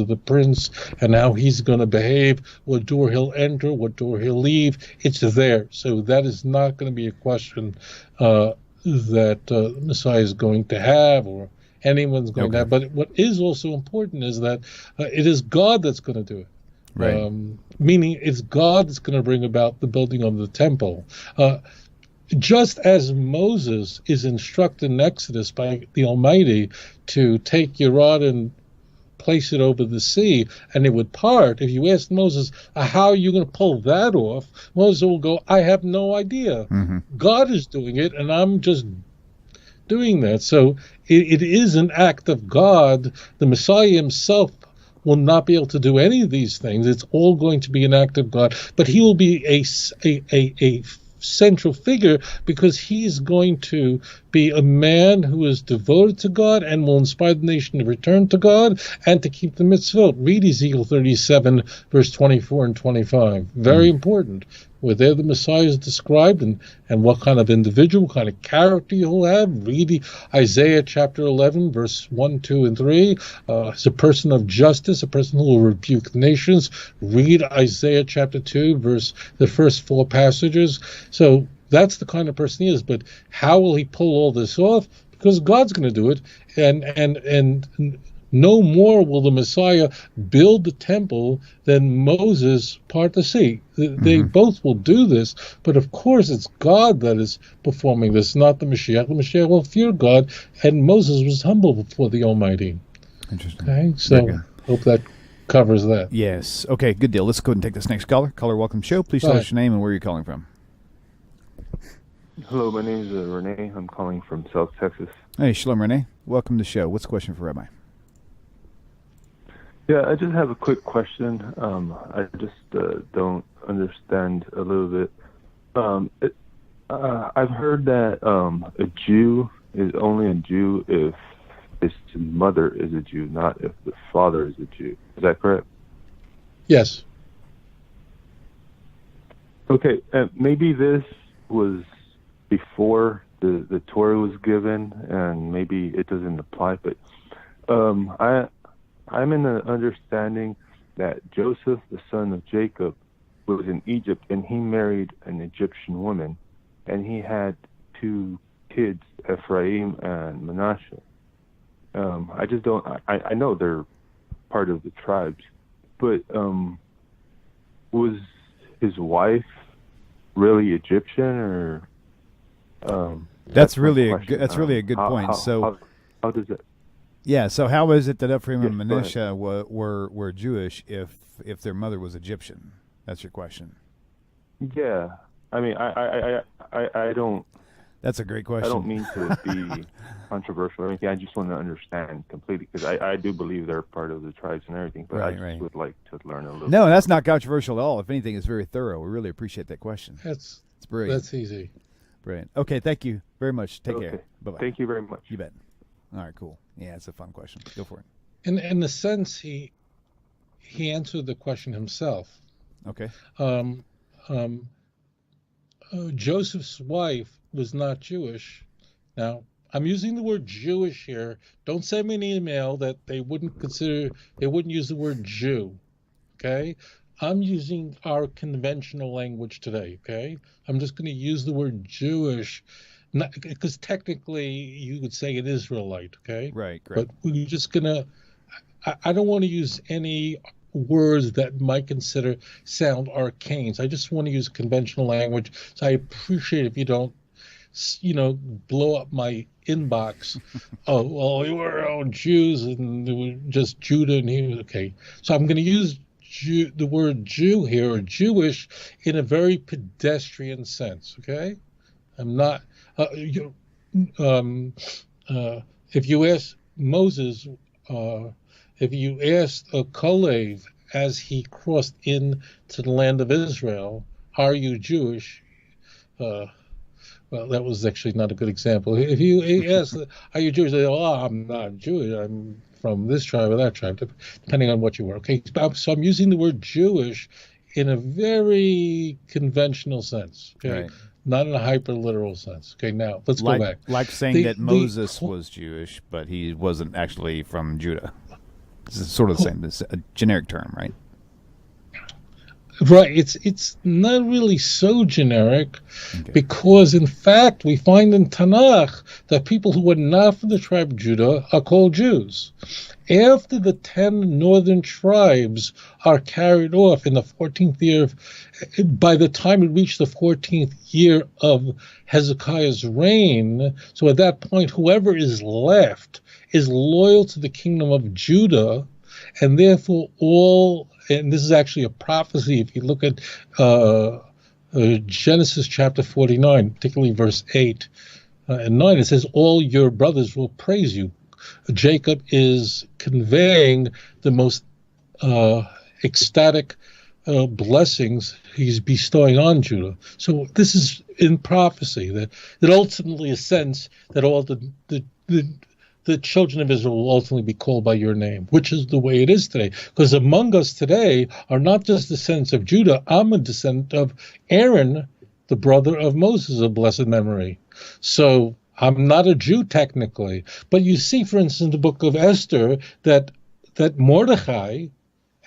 the prince, and how he's going to behave, what door he'll enter, what door he'll leave. It's there. So that is not going to be a question that Messiah is going to have, or anyone's going to have. But what is also important is that it is God that's going to do it. Right. Meaning it's God that's going to bring about the building of the temple. Just as Moses is instructed in Exodus by the Almighty to take your rod and place it over the sea, and it would part. If you ask Moses, how are you going to pull that off? Moses will go, I have no idea. Mm-hmm. God is doing it, and I'm just doing that. So it is an act of God. The Messiah himself will not be able to do any of these things. It's all going to be an act of God. But he will be a central figure, because he's going to be a man who is devoted to God and will inspire the nation to return to God and to keep the mitzvot. Read Ezekiel 37, verse 24 and 25. Very important. Where there the Messiah is described, and what kind of individual, what kind of character he'll have. Read Isaiah chapter 11, verse 1, 2, and 3. As a person of justice, a person who will rebuke nations. Read Isaiah chapter 2, the first 4 passages. So that's the kind of person he is. But how will he pull all this off? Because God's going to do it, and no more will the Messiah build the temple than Moses part the sea. They both will do this, but of course it's God that is performing this, not the Mashiach. The Mashiach will fear God, and Moses was humble before the Almighty. Interesting. Okay, so hope that covers that. Yes. Okay, good deal. Let's go ahead and take this next caller. Caller, welcome to the show. Please tell us your name and where you're calling from. Hello, my name is Renee. I'm calling from South Texas. Hey, shalom, Renee. Welcome to the show. What's the question for Rabbi? Yeah, I just have a quick question. I just don't understand a little bit. I've heard that a Jew is only a Jew if his mother is a Jew, not if the father is a Jew. Is that correct? Yes. Okay, maybe this was before the Torah was given, and maybe it doesn't apply, but I'm in the understanding that Joseph, the son of Jacob, was in Egypt, and he married an Egyptian woman, and he had 2 kids, Ephraim and Manasseh. I just don't. I know they're part of the tribes, but was his wife really Egyptian, or? That's really a good point. How does it? Yeah, so how is it that Ephraim and Manasseh were Jewish if their mother was Egyptian? That's your question. Yeah, I mean, I don't. That's a great question. I don't mean to be controversial or anything. I just want to understand completely, because I do believe they're part of the tribes and everything, but I just would like to learn a little. No, that's not controversial at all. If anything, it's very thorough. We really appreciate that question. It's brilliant. That's easy. Brilliant. Okay, thank you very much. Take care. Bye-bye. Thank you very much. You bet. All right, cool. Yeah, it's a fun question. Go for it. In the sense, he answered the question himself. Okay. Joseph's wife was not Jewish. Now, I'm using the word Jewish here. Don't send me an email that they wouldn't use the word Jew. Okay? I'm using our conventional language today. Okay? I'm just going to use the word Jewish, because technically you would say an Israelite. Okay? Right, great. But we're just going to, I don't want to use any words that might sound arcane. So I just want to use conventional language. So I appreciate if you don't, blow up my inbox. Oh, well, we were all Jews and they were just Judah and he was okay. So I'm going to use the word Jew here, or Jewish, in a very pedestrian sense. Okay, I'm not. If you ask Moses, if you asked a Kalev as he crossed into the land of Israel, "Are you Jewish?" Well, that was actually not a good example. If you ask, "Are you Jewish?" They say, "Oh, I'm not Jewish. I'm from this tribe or that tribe," depending on what you were. Okay, so I'm using the word Jewish in a very conventional sense. Okay, right. Not in a hyper-literal sense. Okay, now let's go back. Like saying that Moses was Jewish, but he wasn't actually from Judah. This is sort of the same. It's a generic term, right? Right. It's not really so generic, because, in fact, we find in Tanakh that people who are not from the tribe of Judah are called Jews. After the 10 northern tribes are carried off in the 14th year, by the time it reached the 14th year of Hezekiah's reign, so at that point, whoever is left is loyal to the kingdom of Judah, and therefore and this is actually a prophecy. If you look at Genesis chapter 49, particularly verse 8 and 9, it says, "All your brothers will praise you." Jacob is conveying the most ecstatic blessings he's bestowing on Judah. So this is in prophecy that ultimately a sense that all the children of Israel will ultimately be called by your name, which is the way it is today. Because among us today are not just descendants of Judah. I'm a descendant of Aaron, the brother of Moses of blessed memory. So I'm not a Jew technically. But you see, for instance, in the book of Esther, that Mordechai,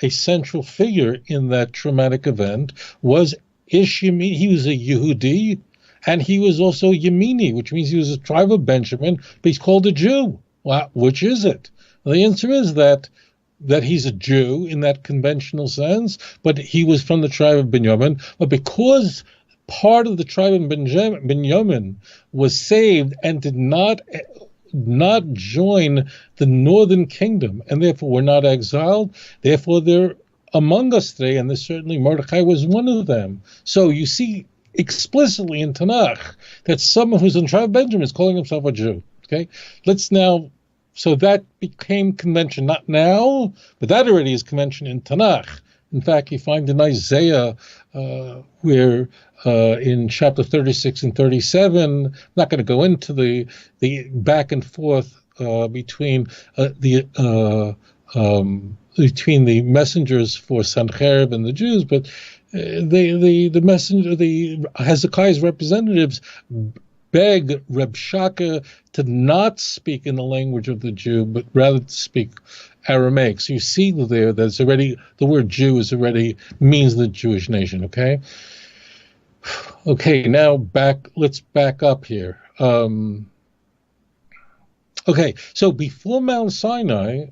a central figure in that traumatic event, was Ishmael. He was a Yehudi, and he was also Yemeni, which means he was a tribe of Benjamin, but he's called a Jew. Well, which is it? Well, the answer is that he's a Jew in that conventional sense, but he was from the tribe of Benjamin. But because part of the tribe of Benjamin was saved and did not join the northern kingdom, and therefore were not exiled, therefore they're among us today, and certainly Mordecai was one of them. So you see explicitly in Tanakh that someone who's in the tribe of Benjamin is calling himself a Jew. Okay, so that became convention, not now, but that already is convention in Tanakh. In fact, you find in Isaiah where in chapter 36 and 37, I'm not going to go into the back and forth between the messengers for Sancherib and the Jews, but the Hezekiah's representatives beg Reb Shaka to not speak in the language of the Jew, but rather to speak Aramaic. So you see there that it's already, the word Jew means the Jewish nation, okay? Okay, now let's back up here. Okay, so before Mount Sinai,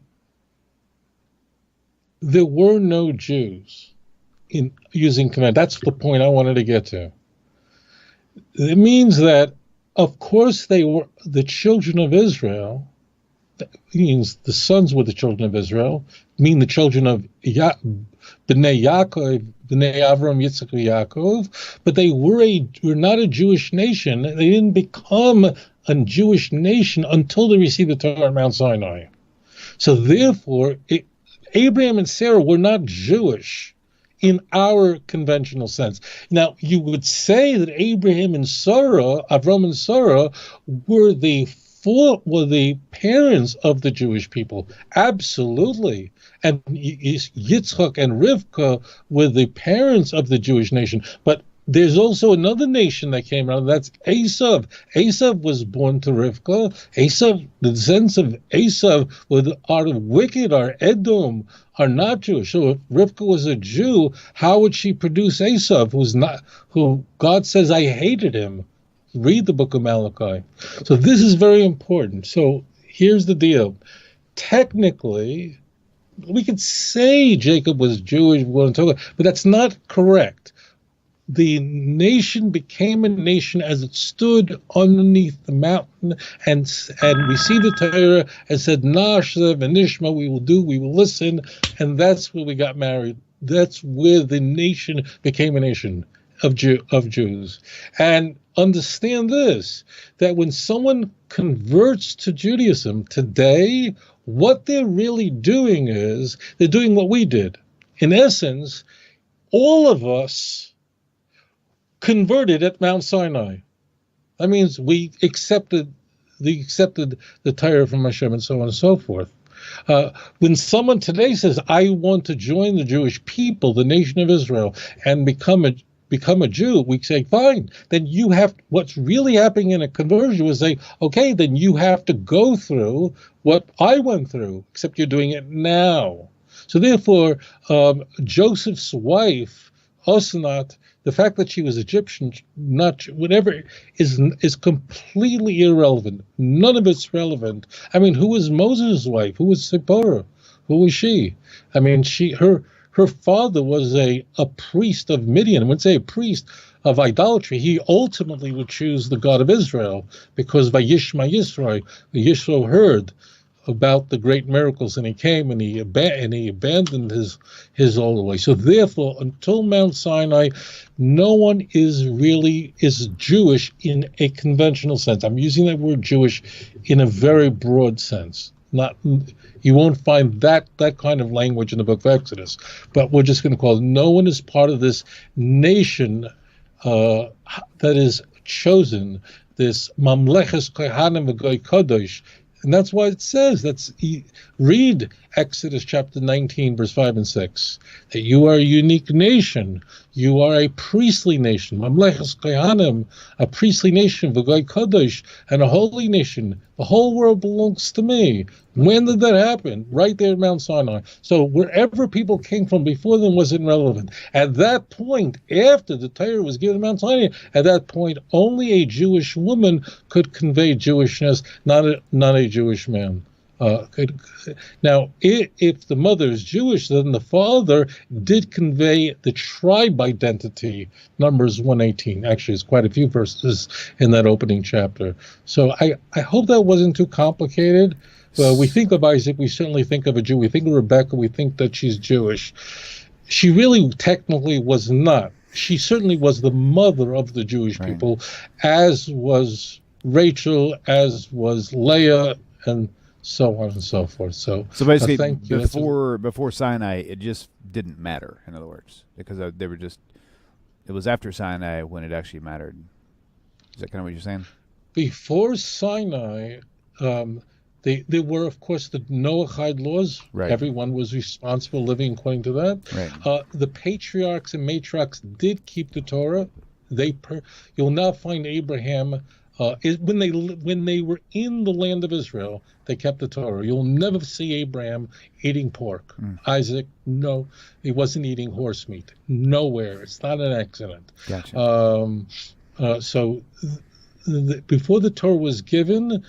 there were no Jews in using command. That's the point I wanted to get to. It means that, of course, they were the children of Israel. That means the sons were the children of Israel, mean the children of B'nai Yaakov, B'nai Avram, Yitzchak, and Yaakov, but they were not a Jewish nation. They didn't become a Jewish nation until they received the Torah at Mount Sinai. So therefore, Abraham and Sarah were not Jewish in our conventional sense. Now, you would say that Abraham and Sarah, Avram and Sarah, were the parents of the Jewish people. Absolutely. And Yitzchak and Rivka were the parents of the Jewish nation. But there's also another nation that came out, and that's Esav. Esav was born to Rivka. Esav, the descendants of Esav are wicked, are Edom, are not Jewish. So if Rivka was a Jew, how would she produce Esav, who God says, I hated him? Read the book of Malachi. So this is very important. So here's the deal. Technically, we could say Jacob was Jewish, but that's not correct. The nation became a nation as it stood underneath the mountain, and we see the Torah and said, Nashza v'nishma, we will listen, and that's where we got married. That's where the nation became a nation of Jews. And understand this, that when someone converts to Judaism today, what they're really doing is, they're doing what we did. In essence, all of us converted at Mount Sinai. That means we accepted the Torah from Hashem and so on and so forth. When someone today says, I want to join the Jewish people, the nation of Israel, and become a Jew, we say, fine. Then you have, what's really happening in a conversion is say, okay, then you have to go through what I went through, except you're doing it now. So therefore, Joseph's wife, Osnat, the fact that she was Egyptian, not whatever, is completely irrelevant. None of it's relevant. I mean, who was Moses' wife? Who was Zipporah? Who was she? I mean, her father was a priest of Midian. I wouldn't say a priest of idolatry. He ultimately would choose the God of Israel because Vayishma Yisrael, the Yisrael heard about the great miracles, and he came and he abandoned his old way. So therefore, until Mount Sinai, no one is Jewish in a conventional sense. I'm using that word Jewish in a very broad sense. You won't find that kind of language in the book of Exodus, but we're just going to call it, no one is part of this nation that is chosen, this Mamleches Kohanim v'Goy Kodesh. And that's why it says, read Exodus chapter 19, verse 5 and 6, that you are a unique nation. You are a priestly nation. Mamleches Kohanim, a priestly nation, v'Goy Kodesh, and a holy nation. The whole world belongs to me. When did that happen? Right there at Mount Sinai. So wherever people came from before them wasn't relevant. At that point, after the Torah was given at Mount Sinai, at that point, only a Jewish woman could convey Jewishness, not a Jewish man. Now, if the mother is Jewish, then the father did convey the tribe identity, Numbers 118. Actually, it's quite a few verses in that opening chapter. So I hope that wasn't too complicated. We think of Isaac, we certainly think of a Jew. We think of Rebecca, we think that she's Jewish. She really technically was not. She certainly was the mother of the Jewish people, as was Rachel, as was Leah, and so on and so forth. So basically, thank you. Before Sinai, it just didn't matter. In other words, because they were just. It was after Sinai when it actually mattered. Is that kind of what you're saying? Before Sinai, there were, of course, the Noahide laws. Right. Everyone was responsible living according to that. Right. The patriarchs and matriarchs did keep the Torah. You'll now find Abraham. When they were in the land of Israel, they kept the Torah. You'll never see Abraham eating pork. Isaac, no, he wasn't eating horse meat. Nowhere. It's not an accident. Gotcha. Before the Torah was given,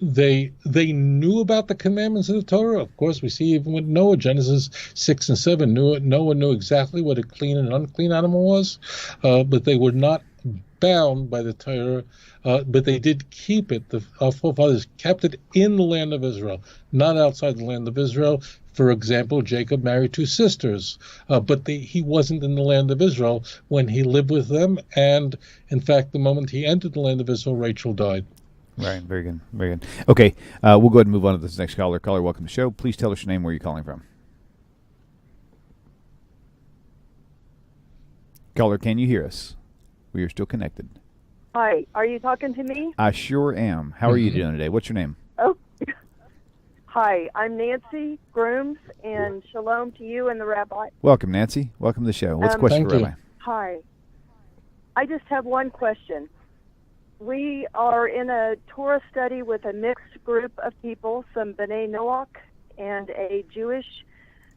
they knew about the commandments of the Torah. Of course, we see even with Noah, Genesis 6 and 7, Noah knew exactly what a clean and unclean animal was, but they were not bound by the Torah, but they did keep it. Our forefathers kept it in the land of Israel, not outside the land of Israel. For example, Jacob married two sisters, but he wasn't in the land of Israel when he lived with them. And in fact, the moment he entered the land of Israel, Rachel died. Right. Very good. Very good. Okay. We'll go ahead and move on to this next caller. Caller, welcome to the show. Please tell us your name, where you're calling from. Caller, can you hear us? We are still connected. Hi. Are you talking to me? I sure am. How are you doing today? What's your name? Oh. Hi, I'm Nancy Grooms, and shalom to you and the Rabbi. Welcome, Nancy. Welcome to the show. What's the question for Rabbi? Hi. I just have one question. We are in a Torah study with a mixed group of people, some B'nai Noach and a Jewish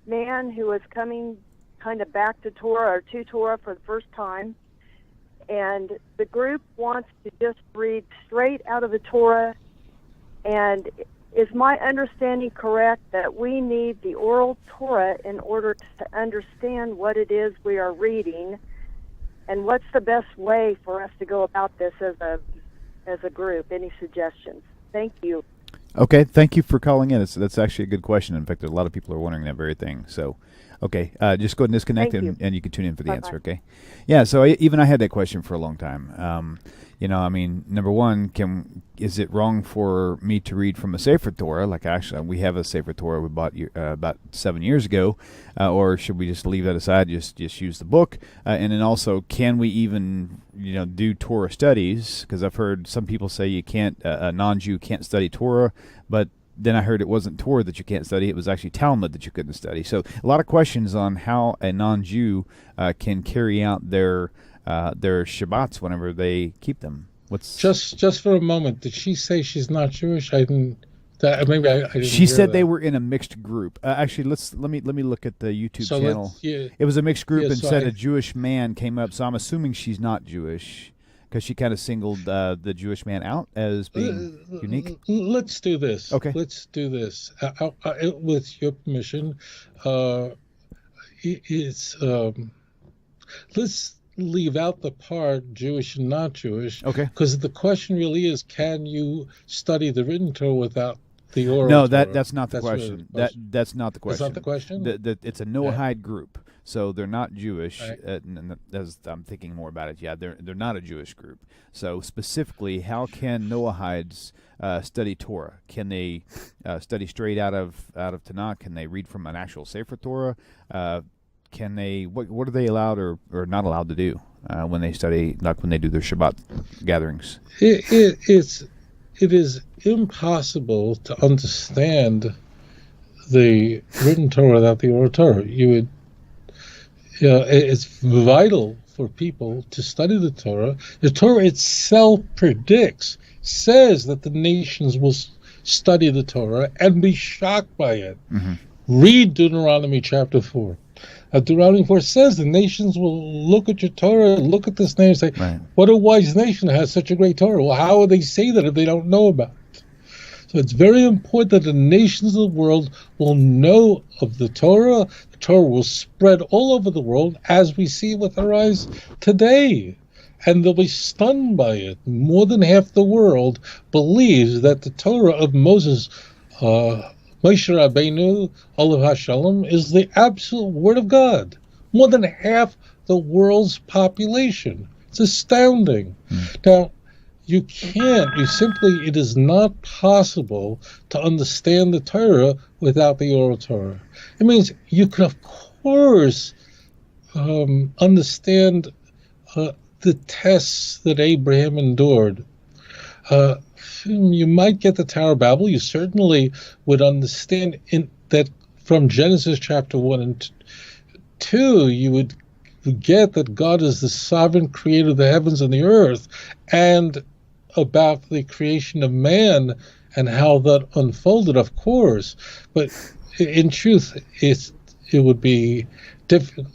man who is coming kind of back to Torah or to Torah for the first time. And the group wants to just read straight out of the Torah. And is my understanding correct that we need the oral Torah in order to understand what it is we are reading? And what's the best way for us to go about this as a group? Any suggestions? Thank you. Okay, thank you for calling in. That's actually a good question. In fact, a lot of people are wondering that very thing. So, okay, just go ahead and disconnect, and you can tune in for the answer, okay? Yeah, so I had that question for a long time. Number one, is it wrong for me to read from a Sefer Torah? Like, actually, we have a Sefer Torah we bought about 7 years ago, or should we just leave that aside, just use the book? And then also, can we even, do Torah studies? Because I've heard some people say you can't, a non-Jew can't study Torah, but then I heard it wasn't Torah that you can't study; it was actually Talmud that you couldn't study. So, a lot of questions on how a non-Jew can carry out their Shabbats whenever they keep them. Just for a moment? Did she say she's not Jewish? I didn't. Maybe I didn't. She said they were in a mixed group. Actually, let me look at the YouTube channel. It was a mixed group and said a Jewish man came up. So I'm assuming she's not Jewish because she kind of singled the Jewish man out as being unique. Let's do this. Okay. Let's do this. With your permission, let's leave out the part Jewish and not Jewish. Okay. Because the question really is, can you study the written Torah without the oral No, Torah? that's not the question. Really That's not the question. That's not the question? It's a Noahide group, so they're not Jewish. Right. As I'm thinking more about it, they're not a Jewish group. So specifically, how can Noahides study Torah? Can they study straight out of Tanakh? Can they read from an actual Sefer Torah? Can they? What are they allowed or not allowed to do when they study, like when they do their Shabbat gatherings? It is impossible to understand the written Torah without the oral Torah. It's vital for people to study the Torah. The Torah itself says that the nations will study the Torah and be shocked by it. Mm-hmm. Read Deuteronomy chapter 4. Deuteronomy 4 says the nations will look at your Torah, look at this name and say, right, what a wise nation has such a great Torah. Well, how would they say that if they don't know about it? So it's very important that the nations of the world will know of the Torah. The Torah will spread all over the world as we see with our eyes today. And they'll be stunned by it. More than half the world believes that the Torah of Moses, Moshe Rabbeinu, Olav HaShalom, is the absolute word of God. More than half the world's population. It's astounding. Now, it is not possible to understand the Torah without the oral Torah. It means you can, of course, understand the tests that Abraham endured. You might get the Tower of Babel. You certainly would understand that from Genesis chapter 1 and 2, you would get that God is the sovereign creator of the heavens and the earth, and about the creation of man and how that unfolded, of course. But in truth, it would be difficult.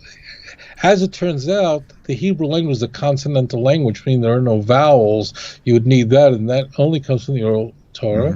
As it turns out, the Hebrew language is a consonantal language, meaning there are no vowels. You would need that, and that only comes from the oral Torah.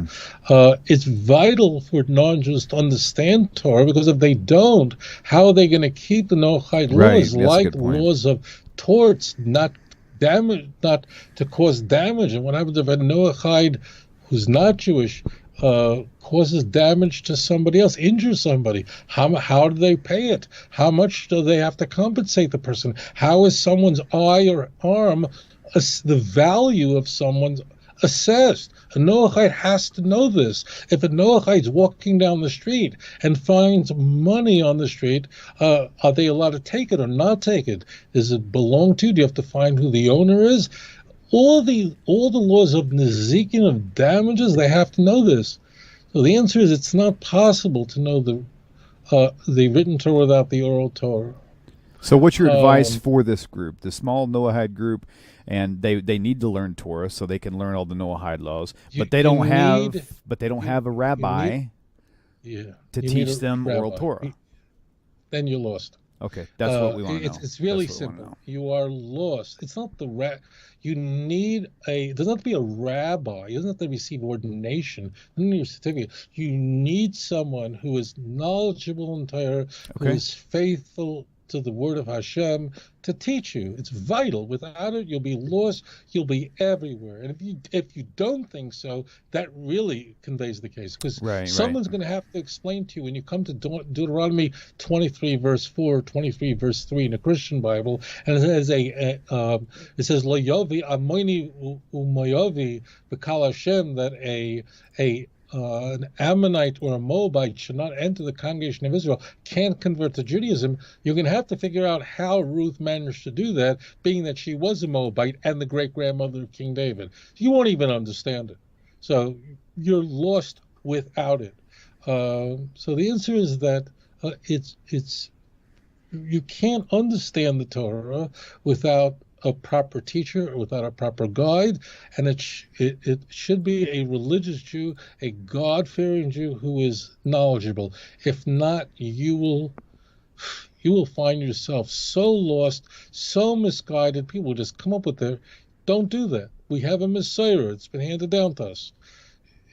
Mm-hmm. It's vital for non-Jews to understand Torah, because if they don't, how are they going to keep the Noahide laws, like laws of torts, not damage, not to cause damage. And what happens if a Noahide who's not Jewish causes damage to somebody else, injures somebody? How do they pay it? How much do they have to compensate the person? How is someone's eye or arm, the value of someone's assessed? A Noahide has to know this. If a Noahide's walking down the street and finds money on the street, are they allowed to take it or not take it? Does it belong to? Do you have to find who the owner is? All the laws of Nezikin, of damages, they have to know this. So the answer is it's not possible to know the written Torah without the oral Torah. So what's your advice for this group, the small Noahide group? And they need to learn Torah so they can learn all the Noahide laws, but they don't have a rabbi to teach them oral Torah. Then you're lost. Okay, that's what we want to know. It's really simple. You are lost. It's not you need it doesn't have to be a rabbi. It doesn't have to receive ordination. You don't need a certificate. You need someone who is knowledgeable in Torah, who is faithful to the word of Hashem to teach you. It's vital. Without it, you'll be lost. You'll be everywhere. And if you don't think so, that really conveys the case, because someone's going to have to explain to you when you come to Deuteronomy 23 verse 4, 23 verse 3 in the Christian Bible, and it says Lo yovi amoni umayovi b'kal Hashem, that an Ammonite or a Moabite should not enter the congregation of Israel, can't convert to Judaism. You're going to have to figure out how Ruth managed to do that, being that she was a Moabite and the great-grandmother of King David. You won't even understand it. So you're lost without it. So the answer is that you can't understand the Torah without a proper teacher or without a proper guide, and it should be a religious Jew, a God-fearing Jew who is knowledgeable. If not, you will find yourself so lost, so misguided. People just come up with don't do that. We have a Messiah. It's been handed down to us.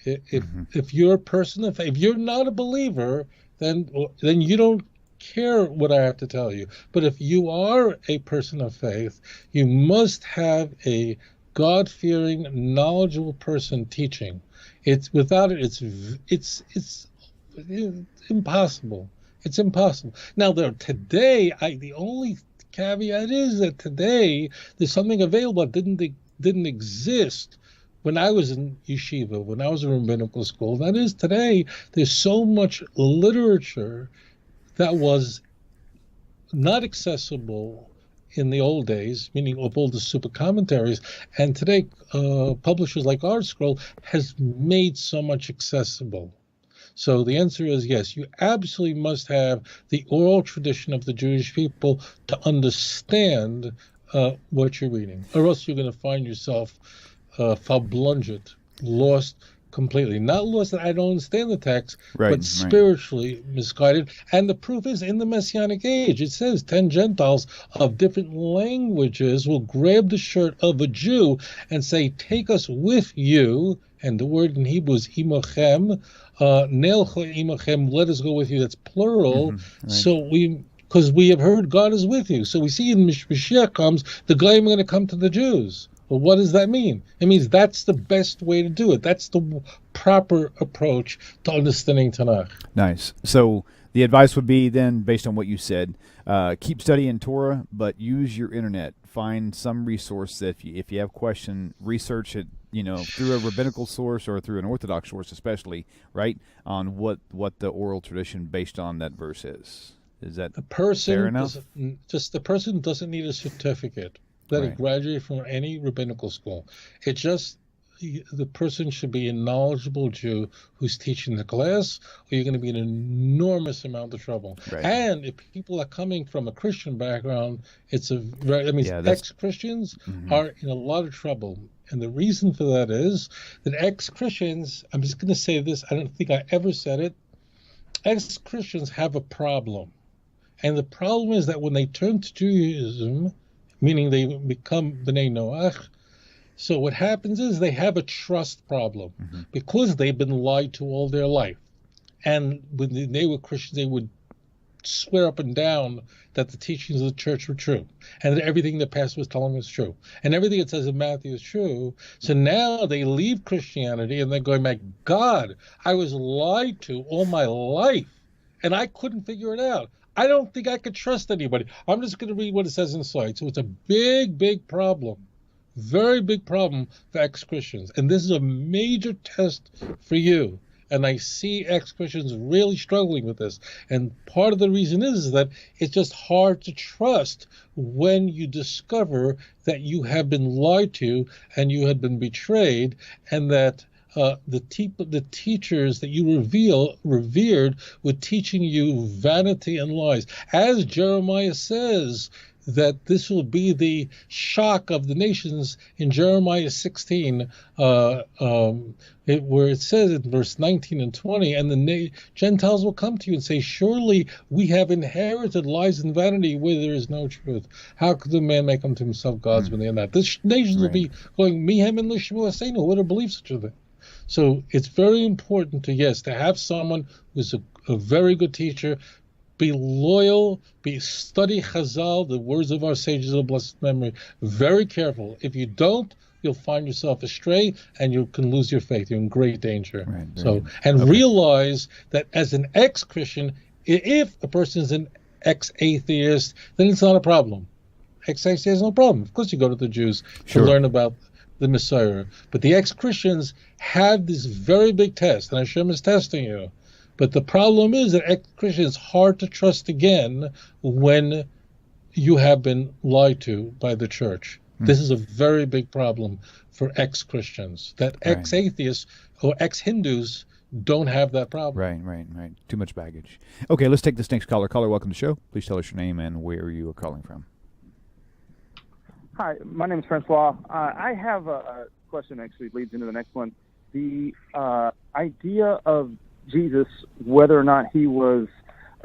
If you're a person of faith, if you're not a believer, then you don't care what I have to tell you. But if you are a person of faith, you must have a God-fearing, knowledgeable person teaching. Without it, it's impossible. It's impossible. Now, the only caveat is that today there's something available that didn't exist when I was in yeshiva, when I was in rabbinical school. That is, today there's so much literature that was not accessible in the old days, meaning of all the super commentaries, and today publishers like ArtScroll has made so much accessible. So the answer is yes, you absolutely must have the oral tradition of the Jewish people to understand what you're reading, or else you're going to find yourself verblunget, lost completely. Not lost that I don't understand the text, but spiritually misguided. And the proof is in the Messianic age. It says 10 Gentiles of different languages will grab the shirt of a Jew and say, take us with you. And the word in Hebrew is imochem, nelcha imochem, let us go with you. That's plural. So because we have heard God is with you. So we see in Mashiach comes, the Goyim are going to come to the Jews. Well, what does that mean? It means that's the best way to do it. That's the proper approach to understanding Tanakh. Nice. So the advice would be then, based on what you said, keep studying Torah, but use your internet. Find some resource that if you have a question, research it, through a rabbinical source or through an Orthodox source especially, right, on what the oral tradition based on that verse is. Is that fair enough? The person doesn't need a certificate that he graduated from any rabbinical school. It just, the person should be a knowledgeable Jew who's teaching the class, or you're going to be in an enormous amount of trouble. And if people are coming from a Christian background, ex-Christians are in a lot of trouble. And the reason for that is that ex-Christians, I'm just going to say this, I don't think I ever said it, ex-Christians have a problem. And the problem is that when they turn to Judaism, meaning they become B'nai Noach, so what happens is they have a trust problem because they've been lied to all their life. And when they were Christians, they would swear up and down that the teachings of the church were true, and that everything the pastor was telling was true, and everything it says in Matthew is true. So now they leave Christianity and they're going, my God, I was lied to all my life, and I couldn't figure it out. I don't think I could trust anybody. I'm just going to read what it says inside. So it's a big, big problem, very big problem for ex-Christians. And this is a major test for you. And I see ex-Christians really struggling with this. And part of the reason is that it's just hard to trust when you discover that you have been lied to and you had been betrayed, and that the teachers that you revered were teaching you vanity and lies. As Jeremiah says, that this will be the shock of the nations in Jeremiah 16, where it says in verse 19 and 20, and the Gentiles will come to you and say, surely we have inherited lies and vanity where there is no truth. How could the man make unto himself gods when they are not? The nations will be going, Mihem and Lishmu Asenu, who would have believed such a thing? So it's very important to have someone who's a very good teacher. Be loyal, study Chazal, the words of our sages of blessed memory. Very careful. If you don't, you'll find yourself astray and you can lose your faith. You're in great danger. Realize that as an ex-Christian, if a person is an ex-atheist, then it's not a problem. Ex-atheist is no problem. Of course you go to the Jews to learn about the Messiah. But the ex-Christians have this very big test, and Hashem is testing you. But the problem is that ex-Christian is hard to trust again when you have been lied to by the church. This is a very big problem for ex-Christians, that ex-atheists or ex-Hindus don't have that problem. Right. Too much baggage. Okay, let's take this next caller. Caller, welcome to the show. Please tell us your name and where you are calling from. Hi, my name is Francois. I have a question actually leads into the next one. The idea of Jesus, whether or not he was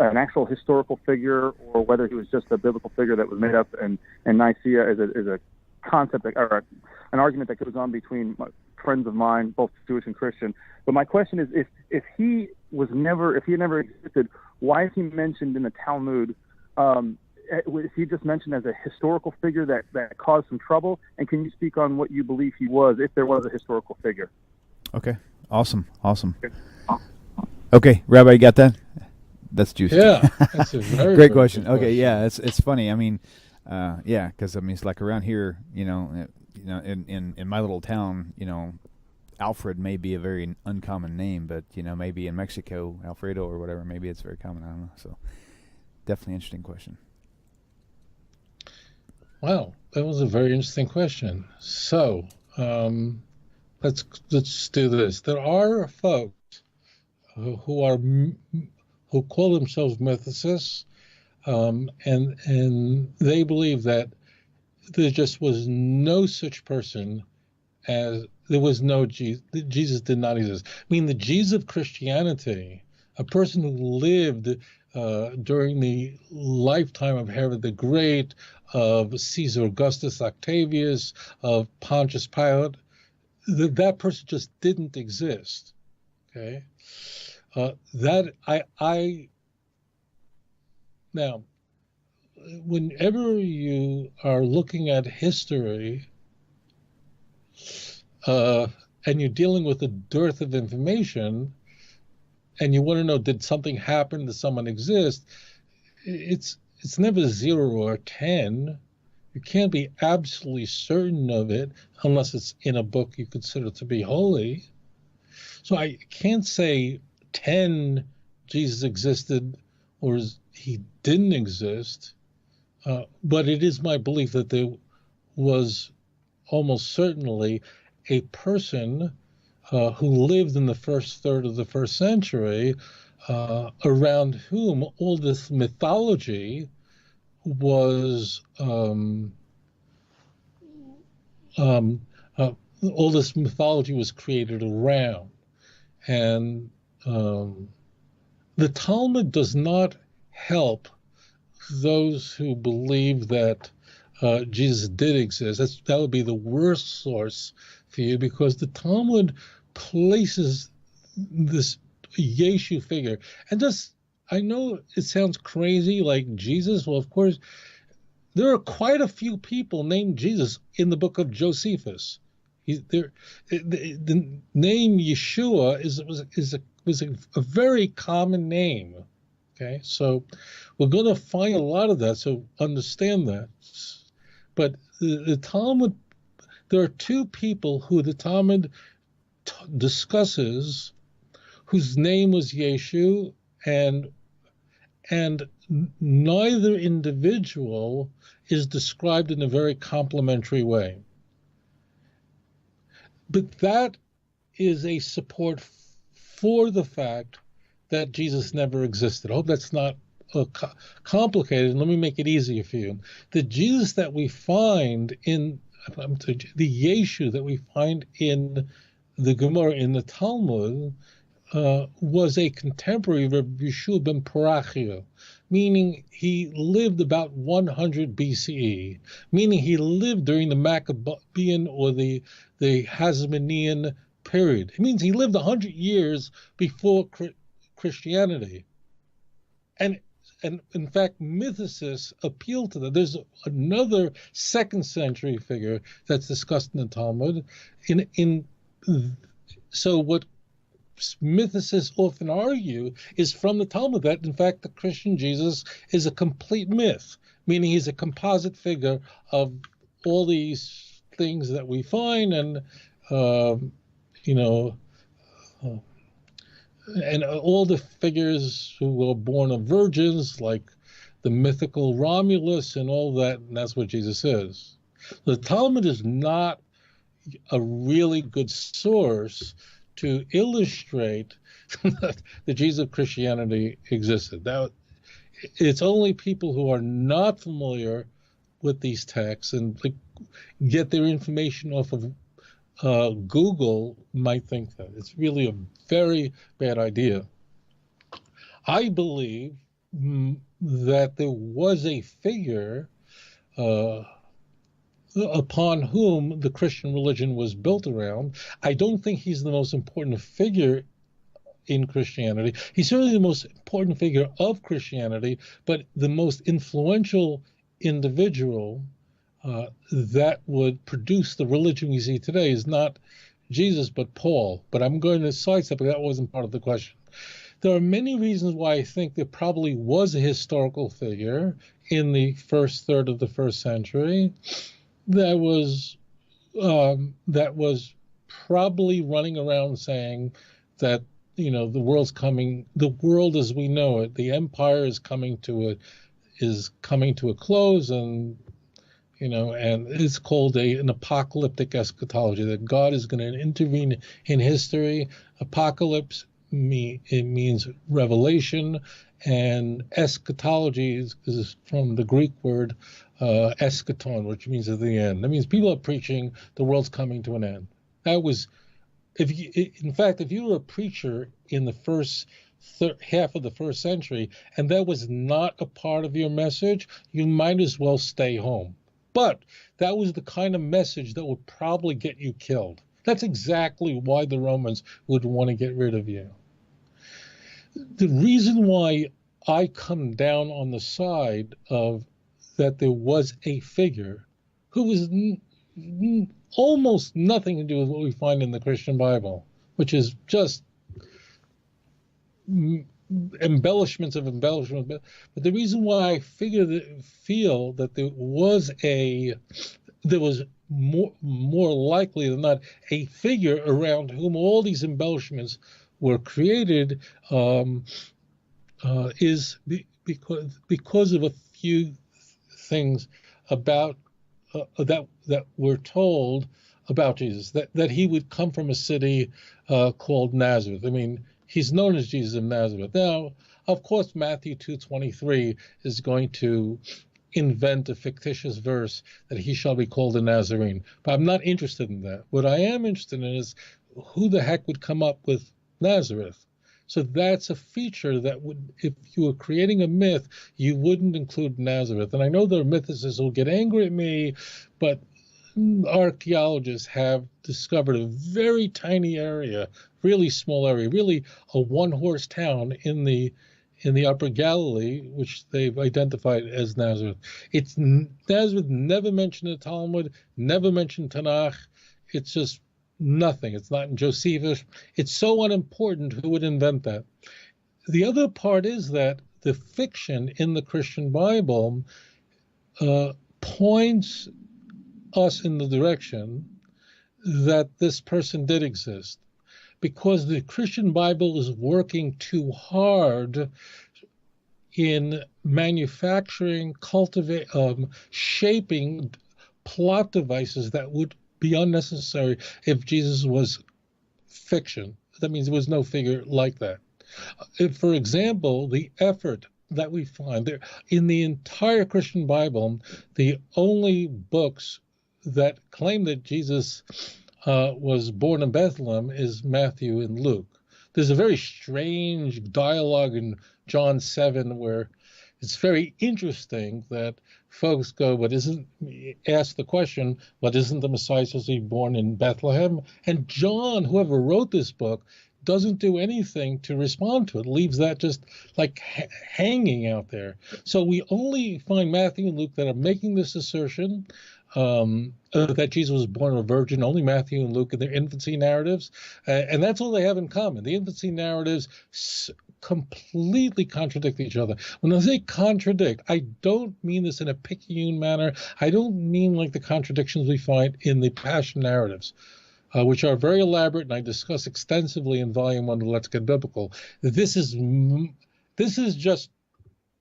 an actual historical figure or whether he was just a biblical figure that was made up in Nicaea, is a concept or an argument that goes on between friends of mine, both Jewish and Christian. But my question is, if he had never existed, why is he mentioned in the Talmud? Was he just mentioned as a historical figure that caused some trouble? And can you speak on what you believe he was, if there was a historical figure? Okay, awesome. Okay, Rabbi, you got that? That's juicy. Yeah, that's a very great question. Okay, yeah, it's funny. I mean, because it's like around here, in my little town, Alfred may be a very uncommon name, but maybe in Mexico, Alfredo or whatever, maybe it's very common. I don't know. So, definitely interesting question. Wow, that was a very interesting question. So, let's do this. There are folks who call themselves mythicists, and they believe that there just was no such person as there was no Jesus. Jesus did not exist. I mean, the Jesus of Christianity, a person who lived during the lifetime of Herod the Great, of Caesar Augustus Octavius, of Pontius Pilate, that person just didn't exist. Okay. Now, whenever you are looking at history and you're dealing with a dearth of information and you want to know, did something happen, did someone exist, it's never 0 or 10. You can't be absolutely certain of it unless it's in a book you consider to be holy. So I can't say 10 Jesus existed or he didn't exist, but it is my belief that there was almost certainly a person who lived in the first third of the first century around whom all this mythology was created around. And the Talmud does not help those who believe that Jesus did exist. That would be the worst source for you, because the Talmud places this Yeshu figure. And just, I know it sounds crazy, like Jesus. Well, of course, there are quite a few people named Jesus in the book of Josephus. The name Yeshua was a very common name. Okay, so we're going to find a lot of that. So understand that. But the Talmud, there are two people who the Talmud discusses, whose name was Yeshu, and neither individual is described in a very complimentary way. But that is a support for the fact that Jesus never existed. I hope that's not complicated. Let me make it easier for you. The Jesus that we find in the Yeshu that we find in the Gemara, in the Talmud, was a contemporary of Yeshua ben Parachia, meaning he lived about 100 BCE, meaning he lived during the Maccabean or the Hasmonean period. It means he lived 100 years before Christianity. And in fact, mythicists appeal to that. There's another 2nd century figure that's discussed in the Talmud. So what mythicists often argue is from the Talmud that, in fact, the Christian Jesus is a complete myth, meaning he's a composite figure of all these things that we find, and and all the figures who were born of virgins, like the mythical Romulus and all that, and that's what Jesus is. The Talmud is not a really good source to illustrate that the Jesus of Christianity existed. Now, it's only people who are not familiar with these texts and get their information off of Google might think that. It's really a very bad idea. I believe that there was a figure upon whom the Christian religion was built around. I don't think he's the most important figure in Christianity. He's certainly the most important figure of Christianity, but the most influential individual that would produce the religion we see today is not Jesus, but Paul. But I'm going to sidestep, that wasn't part of the question. There are many reasons why I think there probably was a historical figure in the first third of the 1st century that was probably running around saying that, the world as we know it, the empire is coming to a close, and and it's called an apocalyptic eschatology, that God is going to intervene in history. Apocalypse means revelation, and eschatology is from the Greek word eschaton, which means at the end. That means people are preaching the world's coming to an end. That was, if you were a preacher in the first half of the 1st century, and that was not a part of your message, you might as well stay home. But that was the kind of message that would probably get you killed. That's exactly why the Romans would want to get rid of you. The reason why I come down on the side of that there was a figure who was almost nothing to do with what we find in the Christian Bible, which is just embellishments of embellishments. But the reason why I feel that there was more likely than not a figure around whom all these embellishments were created is because of a few things about that we're told about Jesus, that he would come from a city called Nazareth. I mean, he's known as Jesus of Nazareth. Now, of course, Matthew 2:23 is going to invent a fictitious verse that he shall be called a Nazarene. But I'm not interested in that. What I am interested in is who the heck would come up with Nazareth. So that's a feature that would, if you were creating a myth, you wouldn't include Nazareth. And I know there are mythicists who will get angry at me, but archaeologists have discovered a very tiny area, really small area, really a one-horse town in the in the Upper Galilee, which they've identified as Nazareth. Nazareth never mentioned in the Talmud, never mentioned Tanakh. It's just nothing. It's not in Josephus. It's so unimportant. Who would invent that? The other part is that the fiction in the Christian Bible points us in the direction that this person did exist, because the Christian Bible is working too hard in manufacturing, shaping plot devices that would be unnecessary if Jesus was fiction. That means there was no figure like that. If, for example, the effort that we find there in the entire Christian Bible, the only books that claim that Jesus was born in Bethlehem is Matthew and Luke. There's a very strange dialogue in John 7 where it's very interesting that folks go, ask the question, but isn't the Messiah supposed to be born in Bethlehem? And John, whoever wrote this book, doesn't do anything to respond to it, leaves that just like hanging out there. So we only find Matthew and Luke that are making this assertion that Jesus was born of a virgin, only Matthew and Luke in their infancy narratives. And that's all they have in common. The infancy narratives completely contradict each other. When I say contradict, I don't mean this in a picayune manner. I don't mean like the contradictions we find in the Passion narratives, which are very elaborate, and I discuss extensively in Volume 1 of Let's Get Biblical. This is just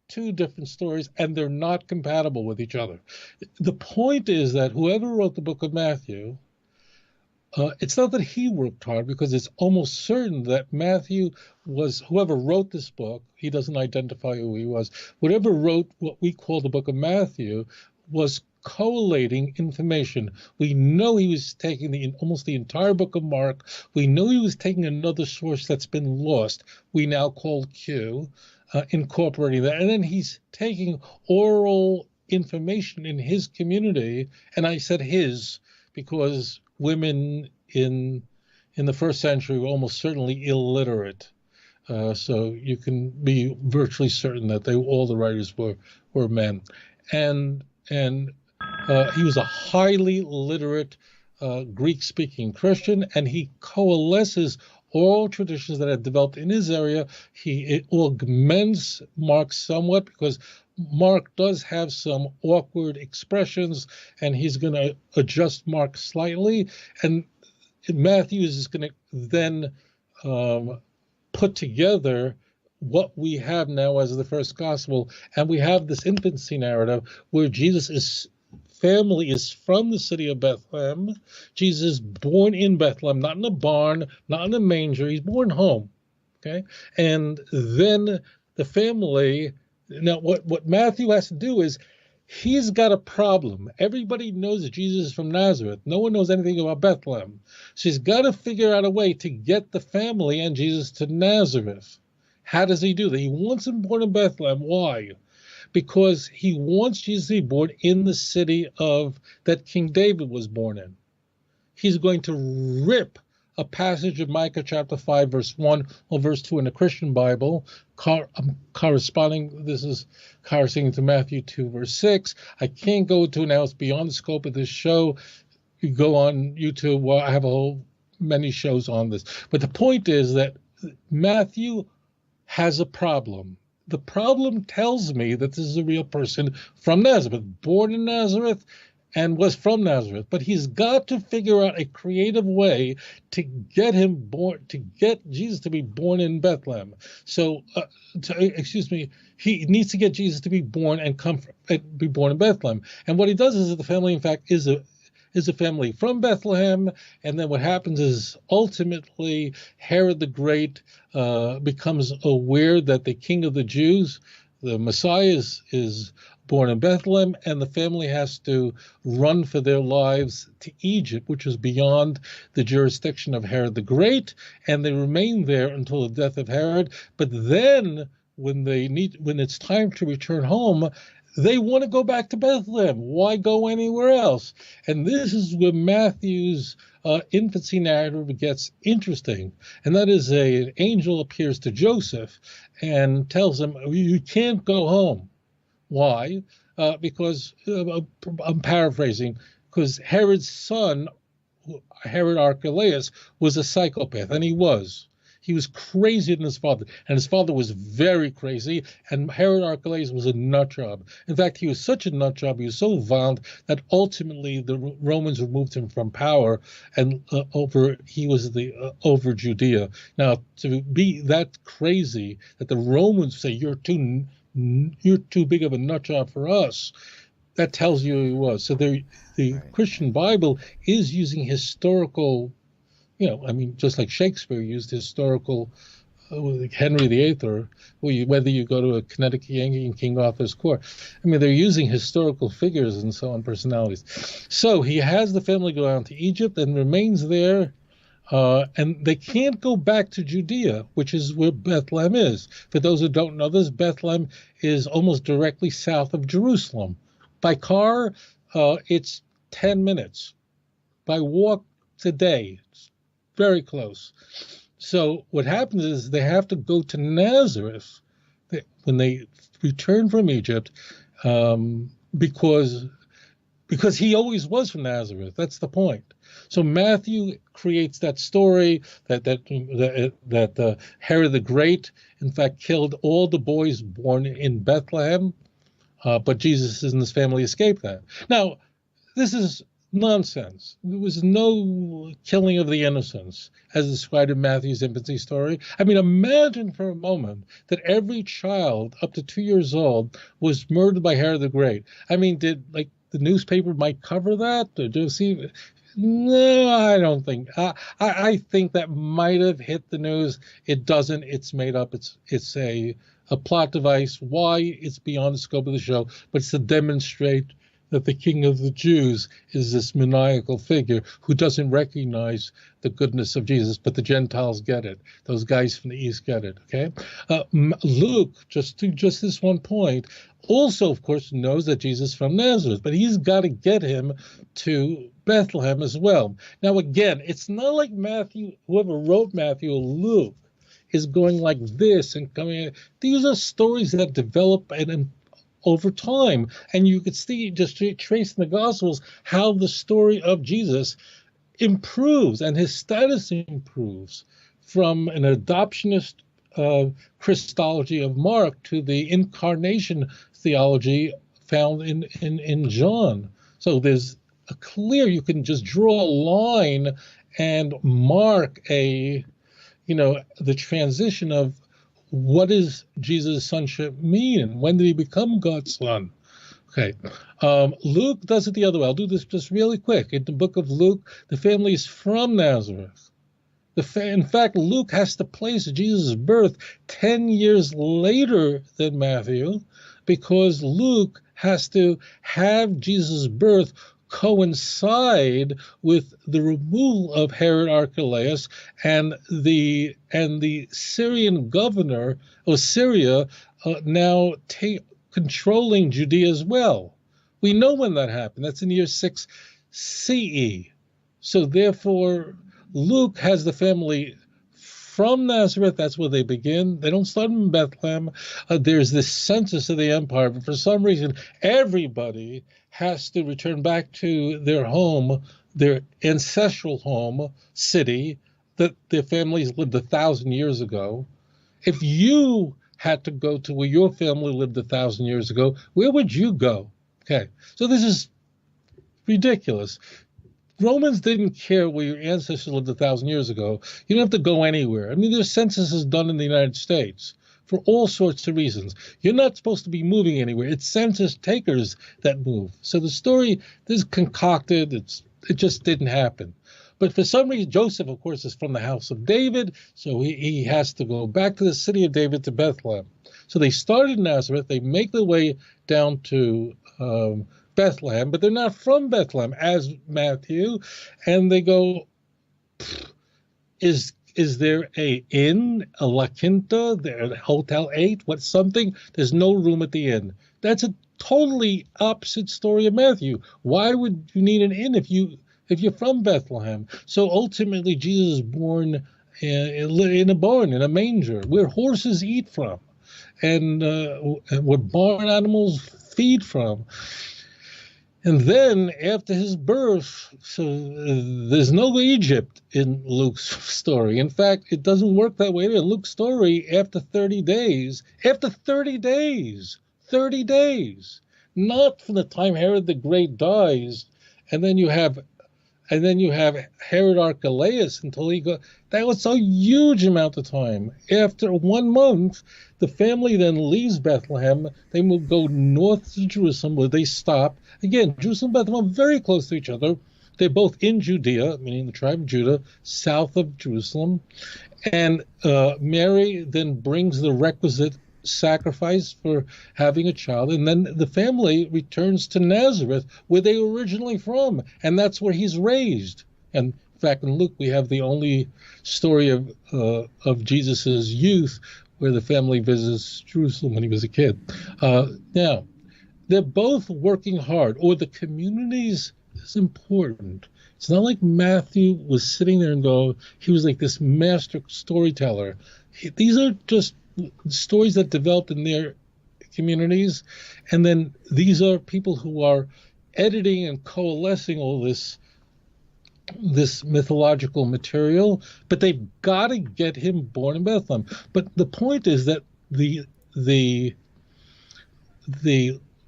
two different stories, and they're not compatible with each other. The point is that whoever wrote the book of Matthew, it's not that he worked hard, because it's almost certain that Matthew was, whoever wrote this book, he doesn't identify who he was, whoever wrote what we call the book of Matthew was collating information. We know he was taking almost the entire book of Mark. We know he was taking another source that's been lost, we now call Q, incorporating that. And then he's taking oral information in his community, and I said his because women in the first century were almost certainly illiterate. So you can be virtually certain that all the writers were men. And he was a highly literate Greek-speaking Christian, and he coalesces all traditions that had developed in his area. It augments Mark somewhat, because Mark does have some awkward expressions, and he's going to adjust Mark slightly. And Matthew is going to then put together what we have now as the first gospel, and we have this infancy narrative where Jesus' family is from the city of Bethlehem. Jesus is born in Bethlehem, not in a barn, not in a manger. He's born home, okay? And then the family, now what Matthew has to do is, he's got a problem. Everybody knows that Jesus is from Nazareth. No one knows anything about Bethlehem. So he's got to figure out a way to get the family and Jesus to Nazareth. How does he do that? He wants him born in Bethlehem. Why? Because he wants Jesus to be born in the city that King David was born in. He's going to rip a passage of Micah chapter 5, verse 1 or verse 2 in the Christian Bible, corresponding to Matthew 2, verse 6. I can't go to now, it's beyond the scope of this show. You go on YouTube, well, I have many shows on this. But the point is that Matthew has a problem. The problem tells me that this is a real person from Nazareth, born in Nazareth and was from Nazareth. But he's got to figure out a creative way to get Jesus to be born in Bethlehem. So, he needs to get Jesus to be born and be born in Bethlehem. And what he does is that the family, in fact, is a family from Bethlehem. And then what happens is ultimately Herod the Great becomes aware that the king of the Jews, the Messiah, is born in Bethlehem, and the family has to run for their lives to Egypt, which was beyond the jurisdiction of Herod the Great, and they remain there until the death of Herod. But then when it's time to return home, they want to go back to Bethlehem. Why go anywhere else? And this is where Matthew's infancy narrative gets interesting. And that is an angel appears to Joseph and tells him, you can't go home. Why? Because, I'm paraphrasing, because Herod's son, Herod Archelaus, was a psychopath, and he was. He was crazier than his father, and his father was very crazy, and Herod Archelaus was a nut job. In fact, he was such a nut job, he was so violent that ultimately the Romans removed him from power, and he was over Judea. Now, to be that crazy that the Romans say you're too big of a nut job for us, that tells you who he was. So the Christian Bible is using historical, just like Shakespeare used historical, Henry VIII, or whether you go to a Connecticut Yankee in King Arthur's court. They're using historical figures and so on, personalities. So he has the family go down to Egypt and remains there, and they can't go back to Judea, which is where Bethlehem is. For those who don't know this, Bethlehem is almost directly south of Jerusalem. By car, it's 10 minutes. By walk, it's a day. It's very close. So what happens is they have to go to Nazareth when they return from Egypt, because he always was from Nazareth. That's the point. So Matthew creates that story that Herod the Great, in fact, killed all the boys born in Bethlehem, but Jesus and his family escaped that. Now, this is nonsense. There was no killing of the innocents as described in Matthew's infancy story. Imagine for a moment that every child up to 2 years old was murdered by Herod the Great. Did the newspaper might cover that? Or do you see? No, I don't think. I think that might have hit the news. It doesn't. It's made up. It's a plot device. Why? It's beyond the scope of the show. But it's to demonstrate that the King of the Jews is this maniacal figure who doesn't recognize the goodness of Jesus, but the Gentiles get it. Those guys from the East get it, okay? Luke, just this one point, also, of course, knows that Jesus is from Nazareth, but he's got to get him to Bethlehem as well. Now, again, it's not like Matthew, whoever wrote Matthew or Luke, is going like this and coming. These are stories that develop and over time, and you could see, just trace in the Gospels, how the story of Jesus improves and his status improves from an adoptionist Christology of Mark to the incarnation theology found in John. So there's a clear, you can just draw a line and mark the transition of what does Jesus' sonship mean, and when did he become God's son? Okay, Luke does it the other way. I'll do this just really quick. In the book of Luke, the family is from Nazareth. In fact, Luke has to place Jesus' birth 10 years later than Matthew, because Luke has to have Jesus' birth coincide with the removal of Herod Archelaus and the Syrian governor of Syria now controlling Judea as well. We know when that happened. That's in year 6 CE. So therefore, Luke has the family from Nazareth. That's where they begin. They don't start in Bethlehem. There's this census of the empire, but for some reason, everybody has to return back to their home, their ancestral home, city, that their families lived 1,000 years ago. If you had to go to where your family lived 1,000 years ago, where would you go? Okay, so this is ridiculous. Romans didn't care where your ancestors lived 1,000 years ago. You don't have to go anywhere. There's censuses done in the United States for all sorts of reasons. You're not supposed to be moving anywhere. It's census takers that move. So the story is concocted. It just didn't happen. But for some reason, Joseph, of course, is from the house of David, so he has to go back to the city of David, to Bethlehem. So they started in Nazareth. They make their way down to Bethlehem, but they're not from Bethlehem, as Matthew. And they go, is Is there a inn, a La Quinta, a Hotel 8, what something? There's no room at the inn. That's a totally opposite story of Matthew. Why would you need an inn if you're from Bethlehem? So ultimately, Jesus is born in a barn, in a manger, where horses eat from, and where barn animals feed from. And then after his birth, so there's no Egypt in Luke's story. In fact, it doesn't work that way in Luke's story. After 30 days, 30 days, not from the time Herod the Great dies, and then you have Herod Archelaus until he goes. That was a huge amount of time. After 1 month, the family then leaves Bethlehem. They will go north to Jerusalem, where they stop. Again, Jerusalem and Bethlehem are very close to each other. They're both in Judea, meaning the tribe of Judah, south of Jerusalem. And Mary then brings the requisite sacrifice for having a child, and then the family returns to Nazareth, where they were originally from, and that's where he's raised. And in fact, in Luke, we have the only story of Jesus's youth, where the family visits Jerusalem when he was a kid. Now, they're both working hard, or the communities is important. It's not like Matthew was sitting there and he was like this master storyteller. These are just stories that developed in their communities, and then these are people who are editing and coalescing all this mythological material, but they've got to get him born in Bethlehem. But the point is that the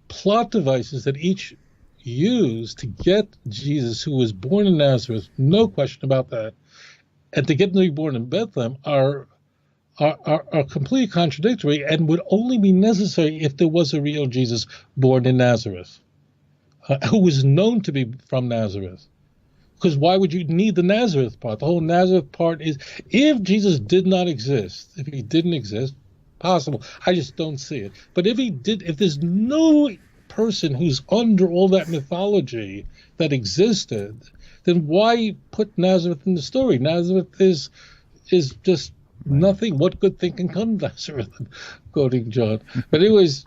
plot devices that each use to get Jesus, who was born in Nazareth, no question about that, and to get him to be born in Bethlehem are completely contradictory, and would only be necessary if there was a real Jesus born in Nazareth, who was known to be from Nazareth. Because why would you need the Nazareth part? The whole Nazareth part is, if Jesus did not exist, if he didn't exist, possible. I just don't see it. But if he did, if there's no person who's under all that mythology that existed, then why put Nazareth in the story? Nazareth is just nothing. What good thing can come to Nazareth? Quoting John. But anyways,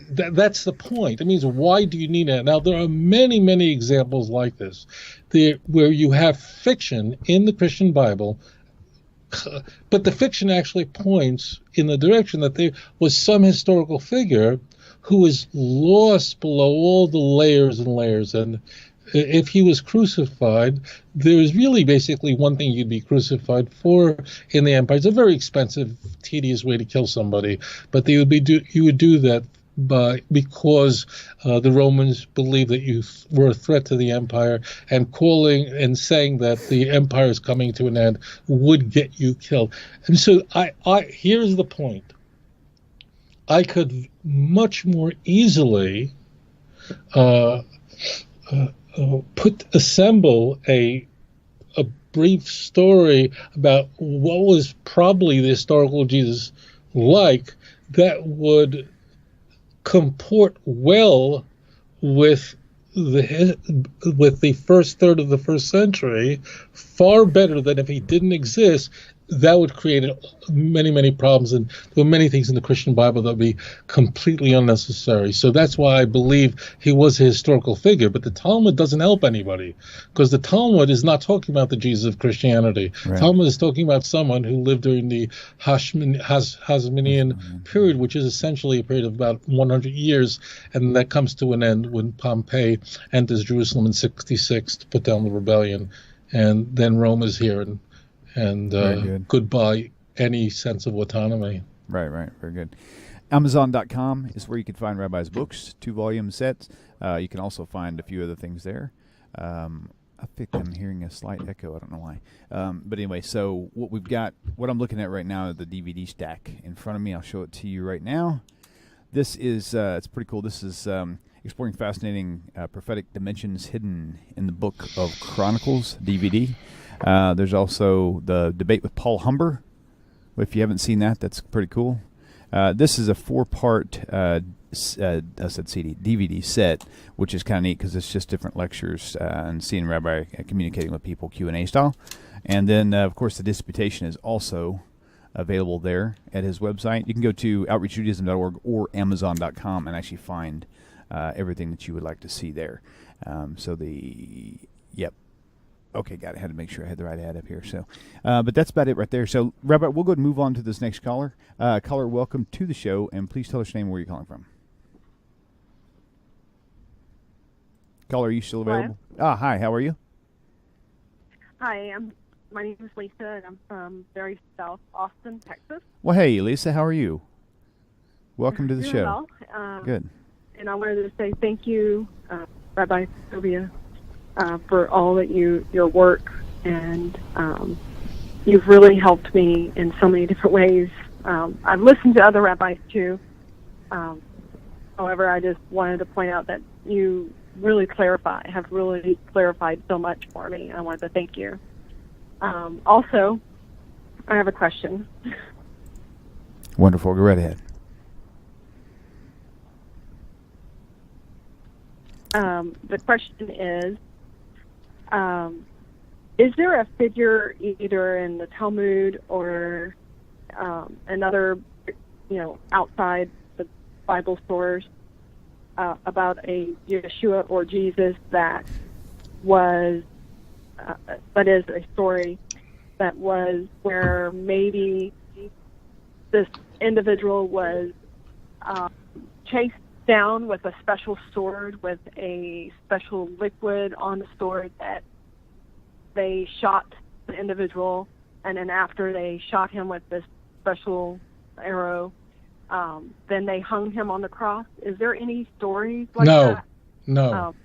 that's the point. It means, why do you need it? Now, there are many, many examples like this, where you have fiction in the Christian Bible, but the fiction actually points in the direction that there was some historical figure who was lost below all the layers and layers. And if he was crucified, there is really basically one thing you'd be crucified for in the empire. It's a very expensive, tedious way to kill somebody, but you would do that because the Romans believed that you were a threat to the empire, and calling and saying that the empire is coming to an end would get you killed. And so here's the point. I could much more easily assemble a brief story about what was probably the historical Jesus like that would comport well with the first third of the first century, far better than if he didn't exist. That would create many, many problems, and there were many things in the Christian Bible that would be completely unnecessary. So that's why I believe he was a historical figure. But the Talmud doesn't help anybody, because the Talmud is not talking about the Jesus of Christianity. Right. Talmud is talking about someone who lived during the Hasmonean period, which is essentially a period of about 100 years, and that comes to an end when Pompey enters Jerusalem in 66 to put down the rebellion, and then Rome is here, and goodbye any sense of autonomy. Right. Very good. Amazon.com is where you can find Rabbi's books, 2-volume sets. You can also find a few other things there. I think I'm hearing a slight echo. I don't know why. But anyway, so what I'm looking at right now is the DVD stack in front of me. I'll show it to you right now. This is, it's pretty cool. This is exploring fascinating prophetic dimensions hidden in the Book of Chronicles DVD. There's also the debate with Paul Humber. If you haven't seen that, that's pretty cool. This is a 4-part I said CD, DVD set, which is kind of neat because it's just different lectures and seeing Rabbi communicating with people Q&A style. And then, of course, the disputation is also available there at his website. You can go to outreachjudaism.org or amazon.com and actually find everything that you would like to see there. Okay, got it. I had to make sure I had the right ad up here. So, but that's about it right there. So, Rabbi, we'll go ahead and move on to this next caller. Caller, welcome to the show, and please tell us your name and where you're calling from. Caller, are you still available? Hi. How are you? Hi, my name is Lisa, and I'm from very South Austin, Texas. Well, hey, Lisa, how are you? Welcome to the show. Well. Good. And I wanted to say thank you, Rabbi Tovia, for all that your work, and you've really helped me in so many different ways. I've listened to other rabbis too. However, I just wanted to point out that you have really clarified so much for me. I wanted to thank you. Also, I have a question. Wonderful. Go right ahead. The question is there a figure either in the Talmud or another, outside the Bible source about a Yeshua or Jesus that is a story that was where maybe this individual was chased down with a special sword with a special liquid on the sword that they shot the individual, and then after they shot him with this special arrow, then they hung him on the cross. Is there any stories like that? No.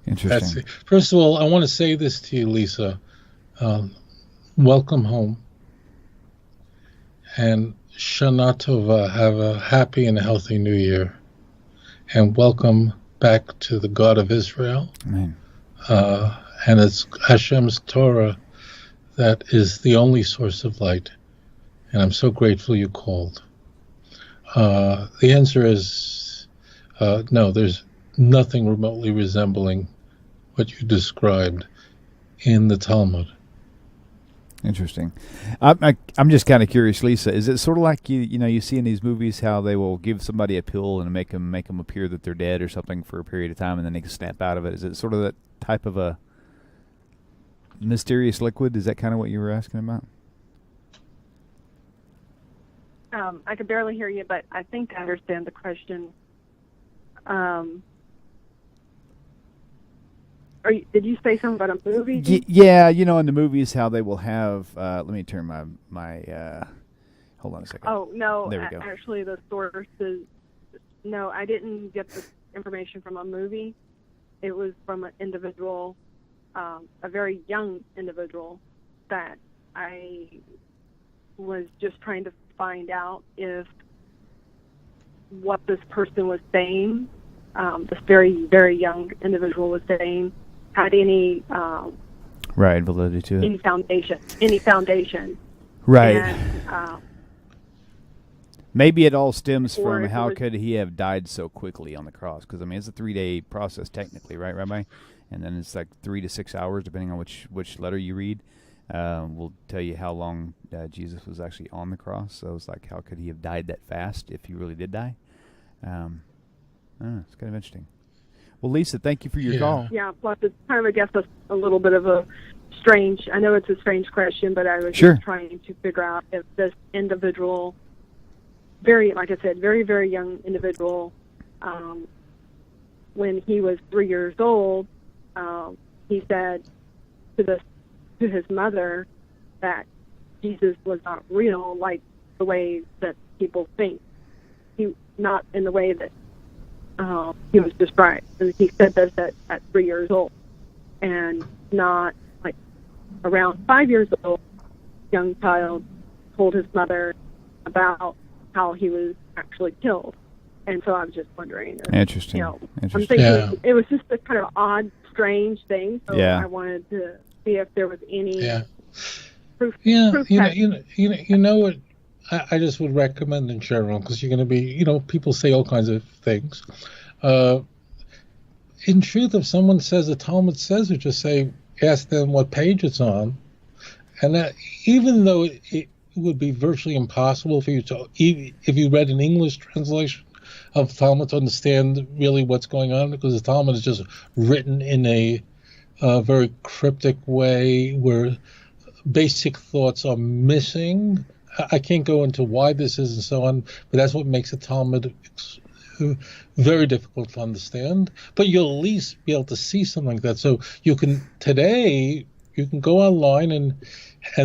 Interesting. First of all, I want to say this to you, Lisa. Welcome home. And Shana Tova, have a happy and healthy new year. And welcome back to the God of Israel. Amen. And it's Hashem's Torah that is the only source of light. And I'm so grateful you called. The answer is no, there's nothing remotely resembling what you described in the Talmud. Interesting. I'm just kind of curious, Lisa. Is it sort of like you see in these movies how they will give somebody a pill and make them appear that they're dead or something for a period of time and then they can snap out of it? Is it sort of that type of a mysterious liquid? Is that kind of what you were asking about? I could barely hear you, but I think I understand the question. Did you say something about a movie? Yeah, in the movies how they will have. Let me turn my. Hold on a second. Oh no! There we go. Actually, the source is no. I didn't get this information from a movie. It was from an individual, a very young individual that I was just trying to find out if what this person was saying, this very, very young individual was saying, had any validity to it. Any foundation. Right. And, maybe it all stems or from if how it was- could he have died so quickly on the cross? Because it's a 3-day process technically, right, Rabbi? And then it's like 3 to 6 hours, depending on which letter you read. Will tell you how long Jesus was actually on the cross. So it's like, how could he have died that fast if he really did die? It's kind of interesting. Well, Lisa, thank you for your call. Yeah, plus it's kind of, I guess, a little bit of a strange, I know it's a strange question, but I was Sure. just trying to figure out if this individual, like I said, very, very young individual, when he was 3 years old, he said to his mother that Jesus was not real, like the way that people think. Not in the way that he was described. And he said this at 3 years old, and not like around 5 years old. Young child told his mother about how he was actually killed, and so I was just wondering. Interesting. I'm thinking it was just a kind of odd, strange thing. So Yeah. I wanted to see if there was any. Yeah. Proof You that- know what? I just would recommend in general, because you're going to be, people say all kinds of things. In truth, if someone says the Talmud says it, just ask them what page it's on. And that, even though it would be virtually impossible for you to, if you read an English translation of Talmud, to understand really what's going on, because the Talmud is just written in a very cryptic way where basic thoughts are missing. I can't go into why this is and so on, but that's what makes the Talmud very difficult to understand. But you'll at least be able to see something like that. So today you can go online and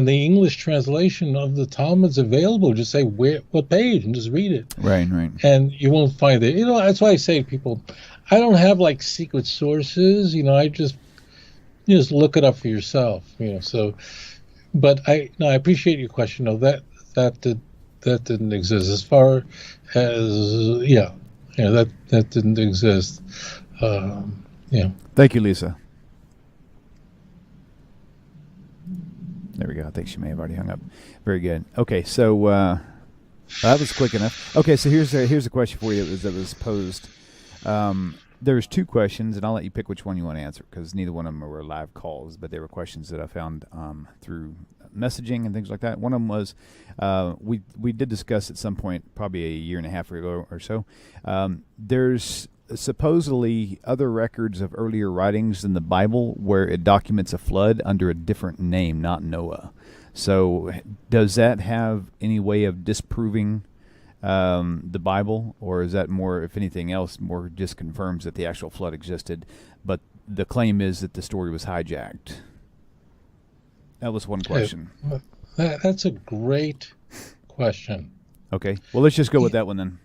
the English translation of the Talmud's available. Just say what page and just read it. Right. And you won't find it. That's why I say to people, I don't have like secret sources. I just look it up for yourself. So, but I appreciate your question. No, that didn't exist. As far as that didn't exist. Thank you, Lisa. There we go. I think she may have already hung up. Very good. Okay, so that was quick enough. Okay, so here's a question for you that was posed. There's two questions, and I'll let you pick which one you want to answer, because neither one of them were live calls, but they were questions that I found through messaging and things like that. One of them was we did discuss at some point, probably a year and a half ago or so. There's supposedly other records of earlier writings in the Bible where it documents a flood under a different name, not Noah. So does that have any way of disproving the Bible, or is that more, if anything else, more just confirms that the actual flood existed, but the claim is that the story was hijacked? That was one question. That's a great question. Okay. Well, let's just go with that one then.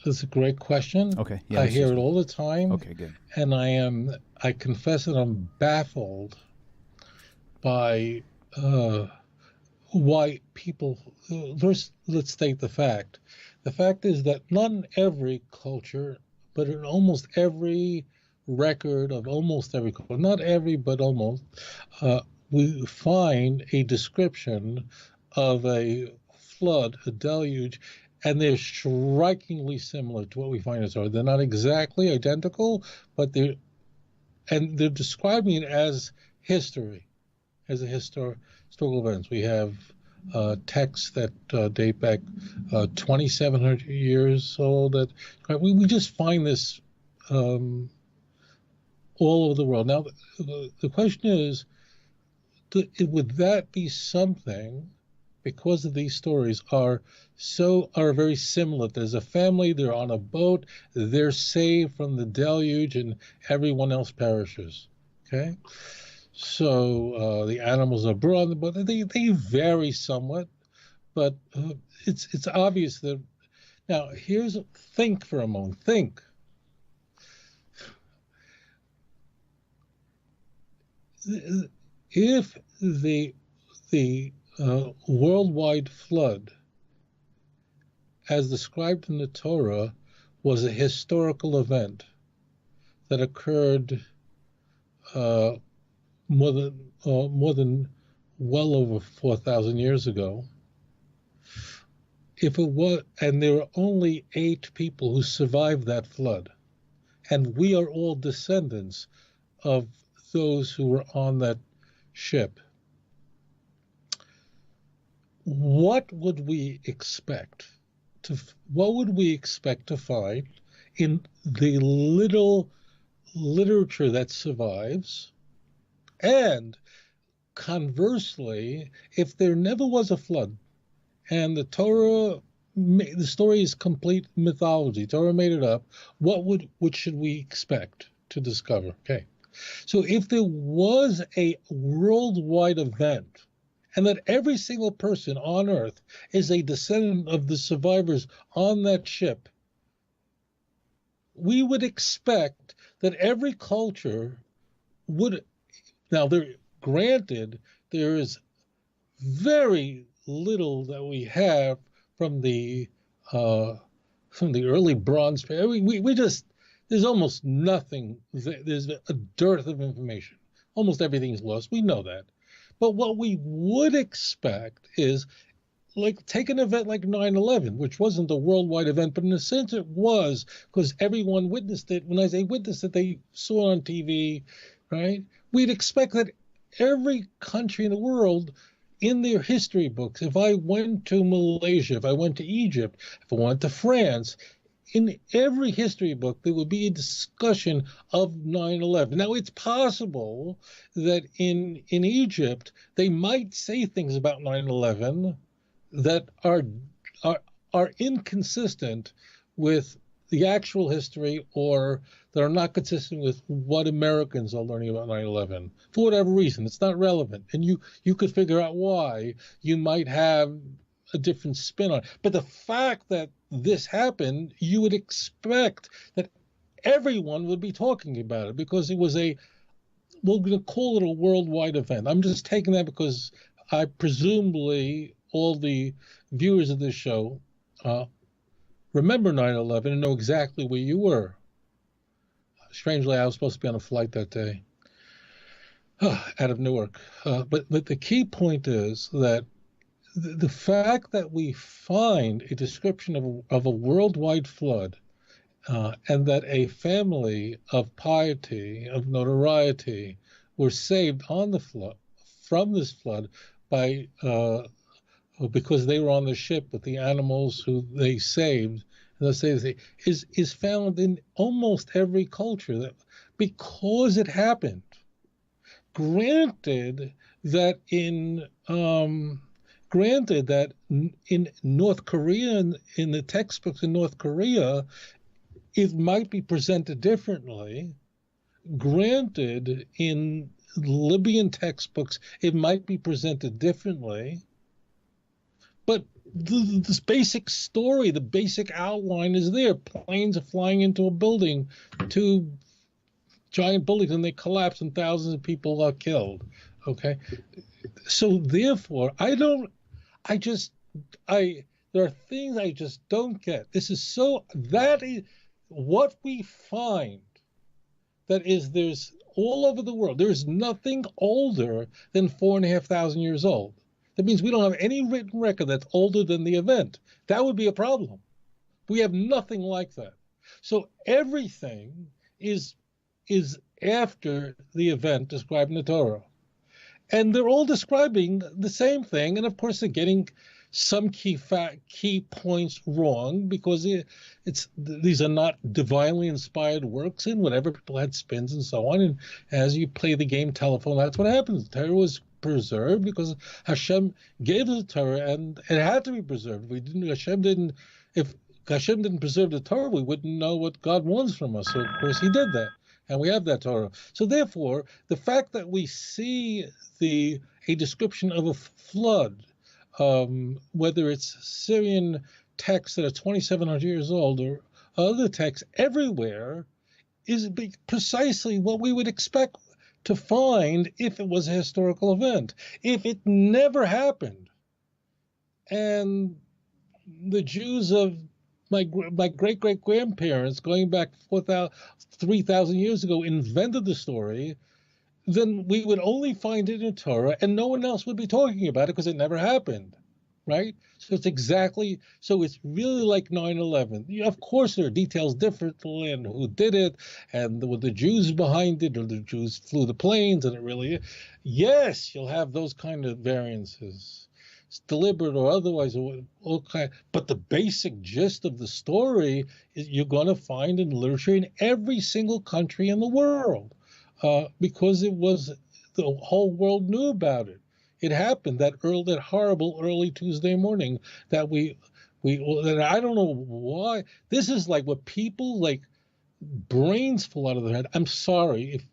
That's a great question. Okay. Yeah, I hear it all the time. Okay, good. And I confess that I'm baffled by why people. First, let's state the fact. The fact is that not in every culture, but in almost every record of almost every culture, not every, but almost, we find a description of a flood, a deluge, and they're strikingly similar to what we find in Torah. They're not exactly identical, but they're describing it as history, as a historical events. We have texts that date back 2,700 years old. That we just find this all over the world. Now, the question is, would that be something, because of these stories are very similar? There's a family, they're on a boat, they're saved from the deluge, and everyone else perishes. Okay, so the animals are brought on the boat. They vary somewhat, but it's obvious that. Now, think for a moment. Think. If the worldwide flood, as described in the Torah, was a historical event that occurred more than well over 4,000 years ago, if it was, and there were only 8 people who survived that flood, and we are all descendants of those who were on that ship, what would we expect to find in the little literature that survives? And conversely, if there never was a flood and the story is complete mythology, Torah made it up, what should we expect to discover? Okay, so if there was a worldwide event, and that every single person on Earth is a descendant of the survivors on that ship, we would expect that every culture would. Now, granted, there is very little that we have from the early Bronze Period. There's almost nothing. There's a dearth of information. Almost everything is lost. We know that. But what we would expect is like take an event like 9/11, which wasn't a worldwide event, but in a sense it was, because everyone witnessed it. When I say witnessed it, they saw it on TV, right? We'd expect that every country in the world, in their history books, if I went to Malaysia, if I went to Egypt, if I went to France, in every history book, there would be a discussion of 9/11. Now, it's possible that in Egypt, they might say things about 9/11 that are inconsistent with the actual history, or that are not consistent with what Americans are learning about 9/11 for whatever reason. It's not relevant, and you could figure out why. You might have a different spin on it. But the fact that this happened, you would expect that everyone would be talking about it, because it was we're going to call it a worldwide event. I'm just taking that because I presumably all the viewers of this show remember 9/11 and know exactly where you were. Strangely, I was supposed to be on a flight that day out of Newark. But the key point is that the fact that we find a description of a worldwide flood, and that a family of piety, of notoriety, were saved on the flood, from this flood, by because they were on the ship with the animals who they saved, is found in almost every culture, that because it happened. Granted that in North Korea, in the textbooks in North Korea, it might be presented differently. Granted, in Libyan textbooks, it might be presented differently. But this basic story, the basic outline is there. Planes are flying into a building, 2 giant buildings, and they collapse and thousands of people are killed. Okay? So therefore, there are things I just don't get. That is what we find. There's all over the world. There's nothing older than 4,500 years old. That means we don't have any written record that's older than the event. That would be a problem. We have nothing like that. So everything is after the event described in the Torah. And they're all describing the same thing. And of course, they're getting some key points wrong, because these are not divinely inspired works, and whatever, people had spins and so on. And as you play the game telephone, that's what happens. The Torah was preserved because Hashem gave the Torah, and it had to be preserved. If Hashem didn't preserve the Torah, we wouldn't know what God wants from us. So of course He did that, and we have that Torah. So therefore, the fact that we see a description of a flood, whether it's Syrian texts that are 2,700 years old or other texts everywhere, is precisely what we would expect to find if it was a historical event. If it never happened, and the Jews of my great-great-grandparents, going back 3,000 years ago, invented the story, then we would only find it in Torah, and no one else would be talking about it because it never happened, right? So it's really like 9/11. Of course, there are details differently, and who did it, and were the Jews behind it, or the Jews flew the planes, and it really, yes, you'll have those kind of variances, it's deliberate or otherwise, but the basic gist of the story is you're going to find in literature in every single country in the world. Because the whole world knew about it. It happened that horrible early Tuesday morning that that I don't know why. This is like what people, like, brains fall out of their head. I'm sorry if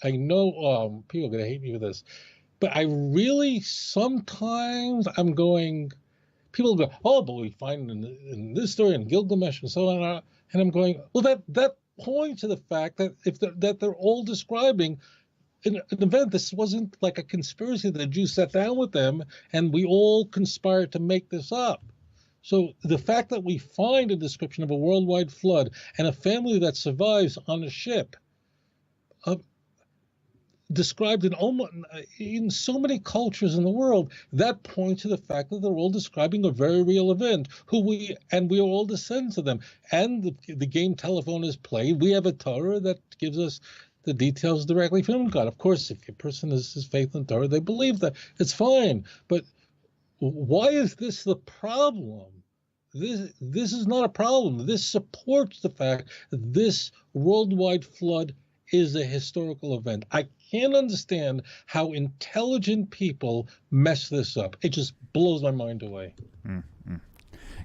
I know people are going to hate me for this, but I really sometimes people go, oh, but we find in this story in Gilgamesh and so on, and I'm going, well, that point to the fact that that they're all describing an event. This wasn't like a conspiracy that the Jews sat down with them and we all conspired to make this up. So the fact that we find a description of a worldwide flood and a family that survives on a ship, described in so many cultures in the world that point to the fact that they're all describing a very real event. We are all descendants of them. And the game telephone is played. We have a Torah that gives us the details directly from God. Of course, if a person has faith in Torah, they believe that. It's fine. But why is this the problem? This is not a problem. This supports the fact that this worldwide flood is a historical event. I can't understand how intelligent people mess this up. It just blows my mind away. Mm-hmm.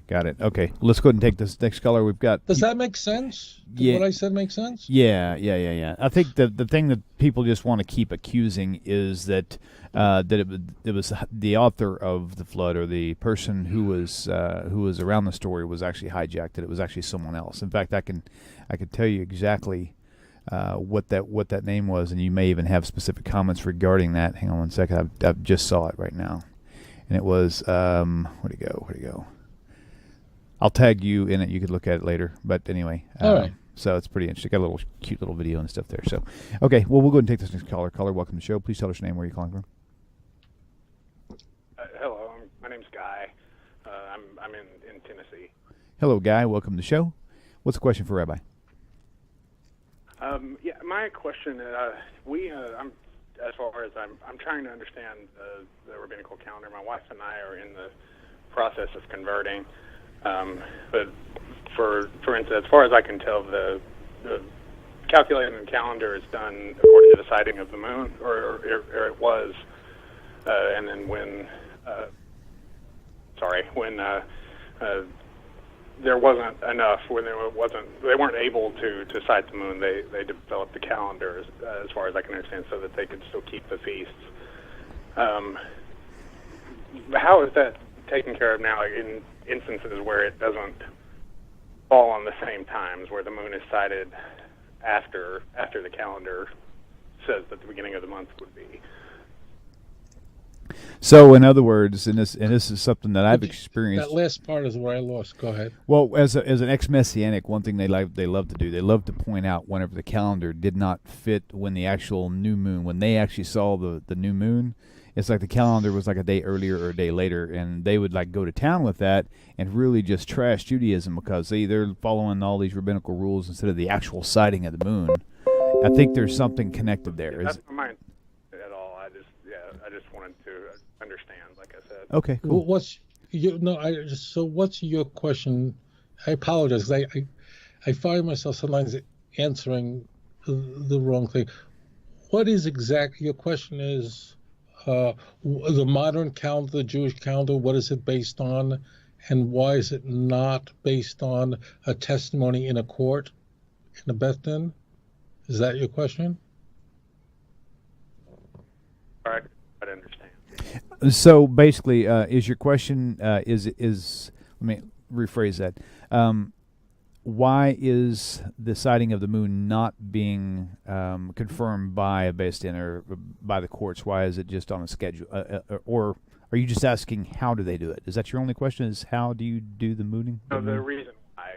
Got it. Okay, let's go ahead and take this next caller. We've got. Does that make sense? Yeah. What I said make sense? Yeah. I think the thing that people just want to keep accusing is that it was the author of the flood, or the person who was around the story, was actually hijacked. That it was actually someone else. In fact, I can tell you exactly what that name was, and you may even have specific comments regarding that. Hang on one second. I've just saw it right now, and it was where'd it go? I'll tag you in it. You could look at it later. But anyway, all right. So it's pretty interesting. Got a little cute little video and stuff there. So, okay. Well, we'll go ahead and take this next caller. Caller, welcome to the show. Please tell us your name. Where are you calling from? Hello, my name's Guy. I'm in Tennessee. Hello, Guy. Welcome to the show. What's the question for Rabbi? Yeah, my question. I'm as far as I'm trying to understand the rabbinical calendar. My wife and I are in the process of converting. But for instance, as far as I can tell, the calculating the calendar is done according to the sighting of the moon, or it was, and then when there wasn't enough, when they weren't able to sight the moon, they developed the calendar as far as I can understand, so that they could still keep the feasts. How is that taken care of now in instances where it doesn't fall on the same times, where the moon is sighted after the calendar says that the beginning of the month would be? So, in other words, and this is something that I've experienced. That last part is where I lost. Go ahead. Well, as an ex-Messianic, one thing they love to do, they love to point out whenever the calendar did not fit when the actual new moon, when they actually saw the new moon, it's like the calendar was like a day earlier or a day later, and they would like go to town with that and really just trash Judaism because they're following all these rabbinical rules instead of the actual sighting of the moon. I think there's something connected there. That's not mine at all. I just wanted to understand, like I said. Okay, cool. What's your question? I apologize. I find myself sometimes answering the wrong thing. What is exactly your question? Is the modern calendar, the Jewish calendar, what is it based on, and why is it not based on a testimony in a court, in a Beth Din? Is that your question? All right, I understand. So basically, is your question is let me rephrase that. Why is the sighting of the moon not being confirmed by a Beis Din or by the courts? Why is it just on a schedule? Or are you just asking how do they do it? Is that your only question? Is how do you do the mooning? No, the reason why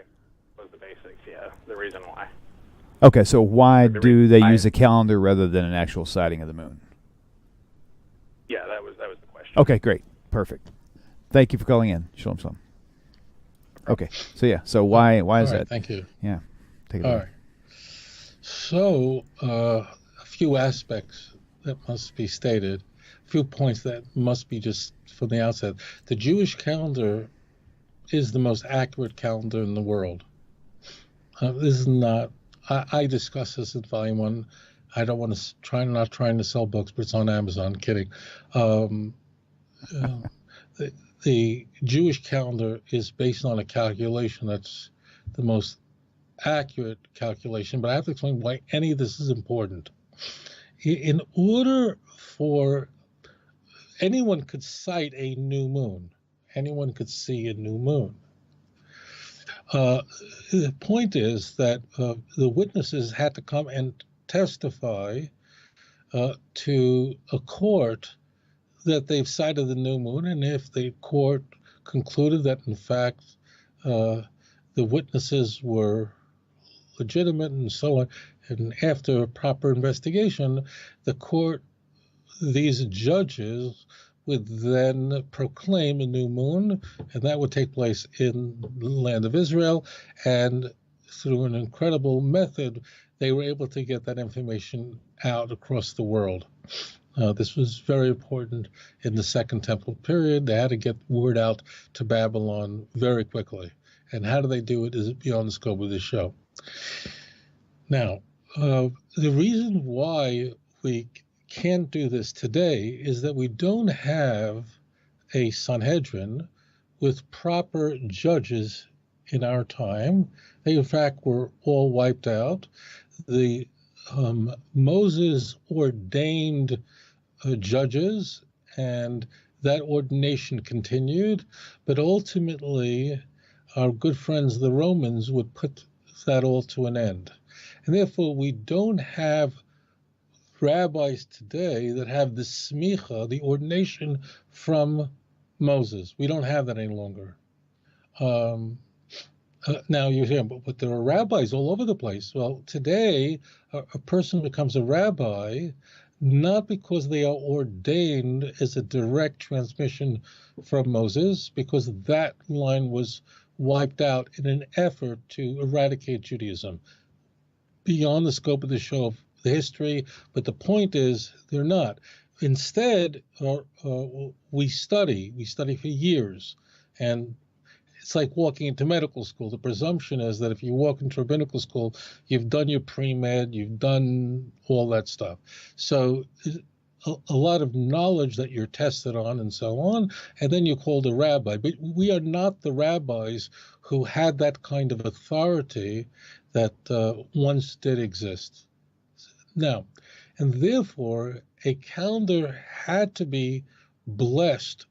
was the basics. Yeah, the reason why. Okay, so why do they use a calendar rather than an actual sighting of the moon? Yeah, that was the question. Okay, great, perfect. Thank you for calling in. Shalom, shalom. Okay, so why is that? Thank you. Yeah, take it All away. right. So a few aspects that must be stated, a few points that must be just from the outset. The Jewish calendar is the most accurate calendar in the world. This is not. I discuss this in Volume 1. I don't want to not trying to sell books, but it's on Amazon. Kidding. The Jewish calendar is based on a calculation that's the most accurate calculation, but I have to explain why any of this is important. In order for anyone could sight a new moon, anyone could see a new moon. The point is that the witnesses had to come and testify to a court that they've sighted the new moon, and if the court concluded that in fact the witnesses were legitimate and so on, And after a proper investigation, these judges would then proclaim a new moon, and that would take place in the land of Israel. And through an incredible method, they were able to get that information out across the world. This was very important in the Second Temple period. They had to get word out to Babylon very quickly. And how do they do it is beyond the scope of this show. Now, the reason why we can't do this today is that we don't have a Sanhedrin with proper judges in our time. They, in fact, were all wiped out. The Moses ordained judges, and that ordination continued, but ultimately our good friends the Romans would put that all to an end. And therefore we don't have rabbis today that have the smicha, the ordination from Moses. We don't have that any longer. Now you're saying, but there are rabbis all over the place. Well, today a person becomes a rabbi not because they are ordained as a direct transmission from Moses, because that line was wiped out in an effort to eradicate Judaism. Beyond the scope of the show of the history, but the point is they're not. Instead, we study for years, and it's like walking into medical school. The presumption is that if you walk into rabbinical school, you've done your pre-med, you've done all that stuff. So a lot of knowledge that you're tested on and so on, and then you're called a rabbi. But we are not the rabbis who had that kind of authority that once did exist. Now, and therefore, a calendar had to be blessed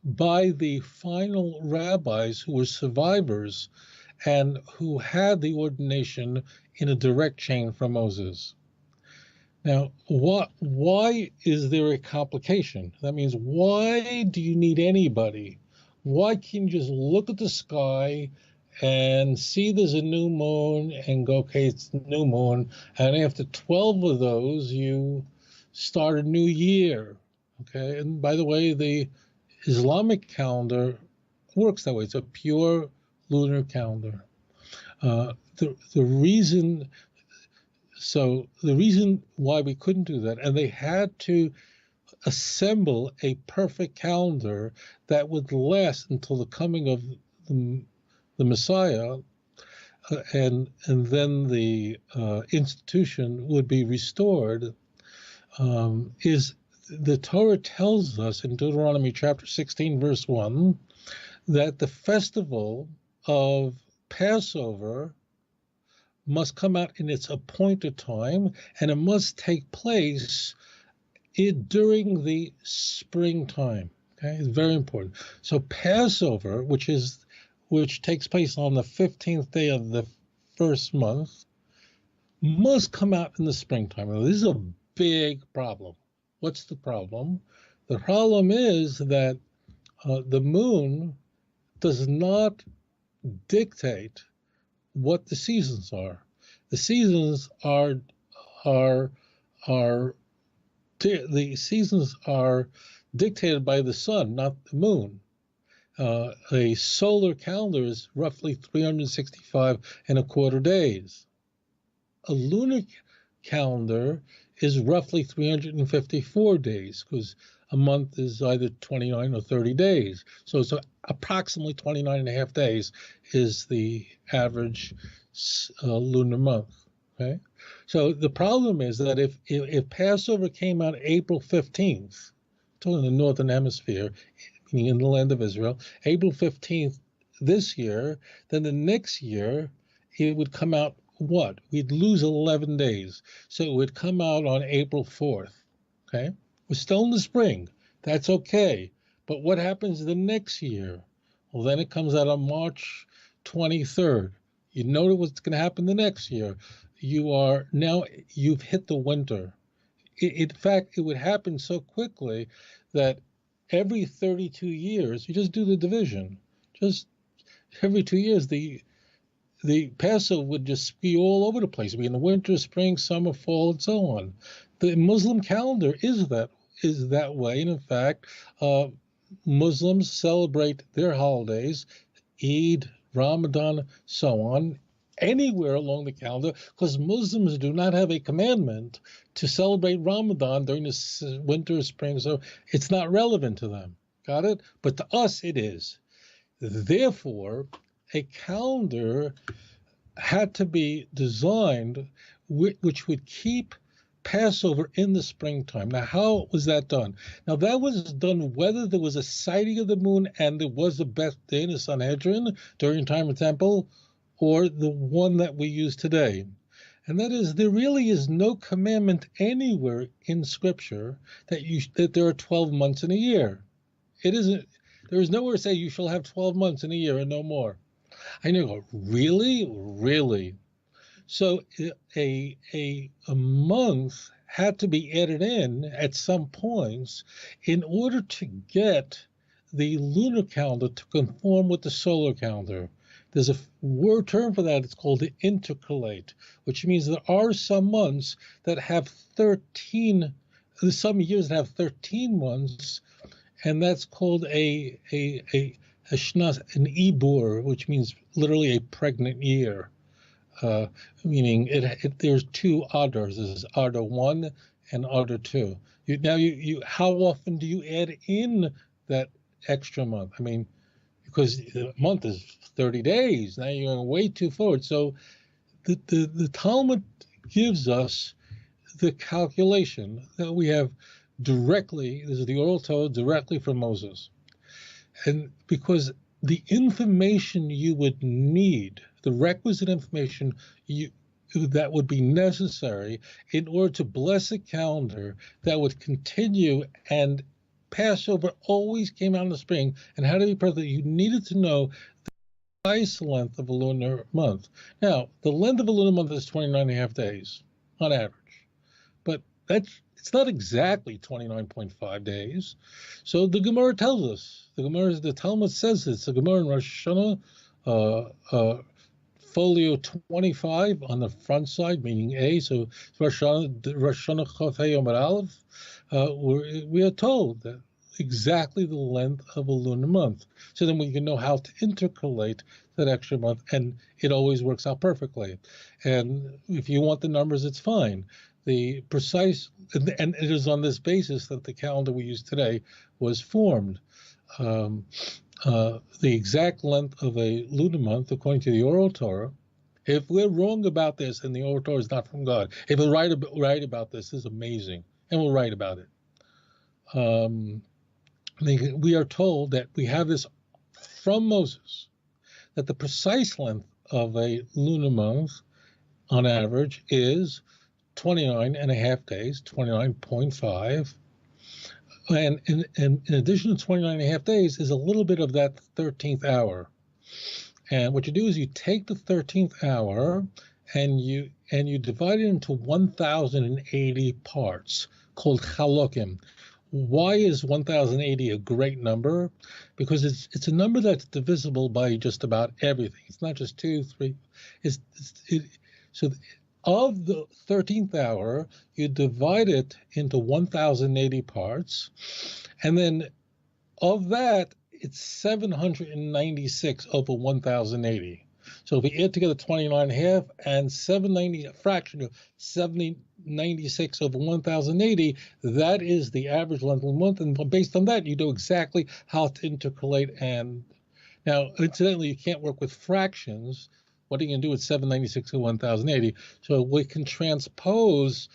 by the final rabbis who were survivors and who had the ordination in a direct chain from Moses. Now, why is there a complication? That means, why do you need anybody? Why can't you just look at the sky and see there's a new moon and go, okay, it's a new moon, and after 12 of those, you start a new year, okay? And by the way, the Islamic calendar works that way. It's a pure lunar calendar. The reason why we couldn't do that, and they had to assemble a perfect calendar that would last until the coming of the Messiah, and then the institution would be restored, is the Torah tells us in Deuteronomy chapter 16, verse 1, that the festival of Passover must come out in its appointed time, and it must take place during the springtime. Okay, it's very important. So Passover, which takes place on the 15th day of the first month, must come out in the springtime. Now, this is a big problem. What's the problem? The problem is that the moon does not dictate what the seasons are. The seasons are dictated by the sun, not the moon. A solar calendar is roughly 365 and a quarter days. A lunar calendar is roughly 354 days, because a month is either 29 or 30 days. So it's approximately 29 and a half days is the average lunar month. Okay, so the problem is that if Passover came out April 15th, in the northern hemisphere, meaning in the land of Israel, April 15th this year, then the next year it would come out what? We'd lose 11 days. So it would come out on April 4th. Okay, we're still in the spring. That's okay. But what happens the next year? Well, then it comes out on March 23rd. You know what's going to happen the next year. You've hit the winter. In fact, it would happen so quickly that every 32 years, you just do the division. Just every 2 years, the the Passover would just be all over the place. It'd be in the winter, spring, summer, fall, and so on. The Muslim calendar is that way. And in fact, Muslims celebrate their holidays, Eid, Ramadan, so on, anywhere along the calendar, because Muslims do not have a commandment to celebrate Ramadan during the winter or spring. So it's not relevant to them. Got it? But to us, it is. Therefore, a calendar had to be designed which would keep Passover in the springtime. Now, how was that done? Now, that was done whether there was a sighting of the moon and there was a Beth Din, a Sanhedrin, during time of temple, or the one that we use today. And that is, there really is no commandment anywhere in Scripture that there are 12 months in a year. It isn't. There is nowhere to say you shall have 12 months in a year and no more. I know, really? Really? So a month had to be added in at some points in order to get the lunar calendar to conform with the solar calendar. There's a word term for that. It's called the intercalate, which means there are some months that have 13, some years that have 13 months, and that's called a shnas, an ibur, which means literally a pregnant year. Meaning there's two Adars. There's Adar 1 and Adar 2. How often do you add in that extra month? I mean, because the month is 30 days. Now you're going way too forward. So the Talmud gives us the calculation that we have directly. This is the oral Torah directly from Moses. And because the information you would need, the requisite information that would be necessary in order to bless a calendar that would continue, and Passover always came out in the spring, and how to be perfect, you needed to know the precise length of a lunar month. Now, the length of a lunar month is 29.5 days on average, but it's not exactly 29.5 days. So the Gemara tells us, the Talmud says this, the Gemara in Rosh Hashanah, folio 25 on the front side, meaning A, so Rosh Hashanah Chaf Hey Yom Aleph, we are told that exactly the length of a lunar month. So then we can know how to intercalate that extra month, and it always works out perfectly. And if you want the numbers, it's fine. The precise, and it is on this basis that the calendar we use today was formed. The exact length of a lunar month, according to the oral Torah, if we're wrong about this and the oral Torah is not from God, if we're right about this is amazing, and we'll write about it. We are told that we have this from Moses, that the precise length of a lunar month, on average, is 29.5 days, 29.5. And in addition to 29.5 days is a little bit of that 13th hour. And what you do is you take the 13th hour and you divide it into 1,080 parts called chalokim. Why is 1,080 a great number? Because it's a number that's divisible by just about everything. It's not just 2, 3. So of the 13th hour, you divide it into 1,080 parts, and then of that, it's 796 over 1,080. So if we add together 29.5 and 790, a fraction of 796 over 1,080, that is the average length of the month, and based on that, you know exactly how to intercalate. And now, incidentally, you can't work with fractions. What are you going to do with 796 over 1,080? So we can transpose.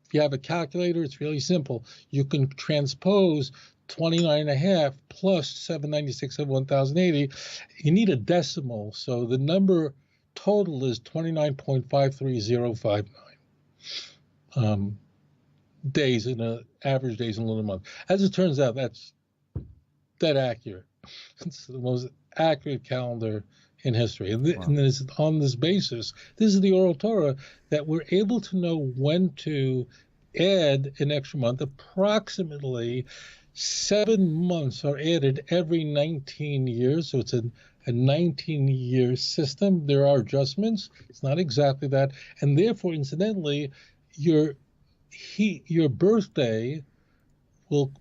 If you have a calculator, it's really simple. You can transpose 29.5 plus 796 over 1,080. You need a decimal, so the number total is 29.53059 days in an average days in a lunar month. As it turns out, that's dead accurate. It's the most accurate calendar in history. And it's on this basis, this is the oral Torah, that we're able to know when to add an extra month approximately 7 months are added every 19 years, so it's a 19-year system. There are adjustments. It's not exactly that. And therefore, incidentally, your birthday will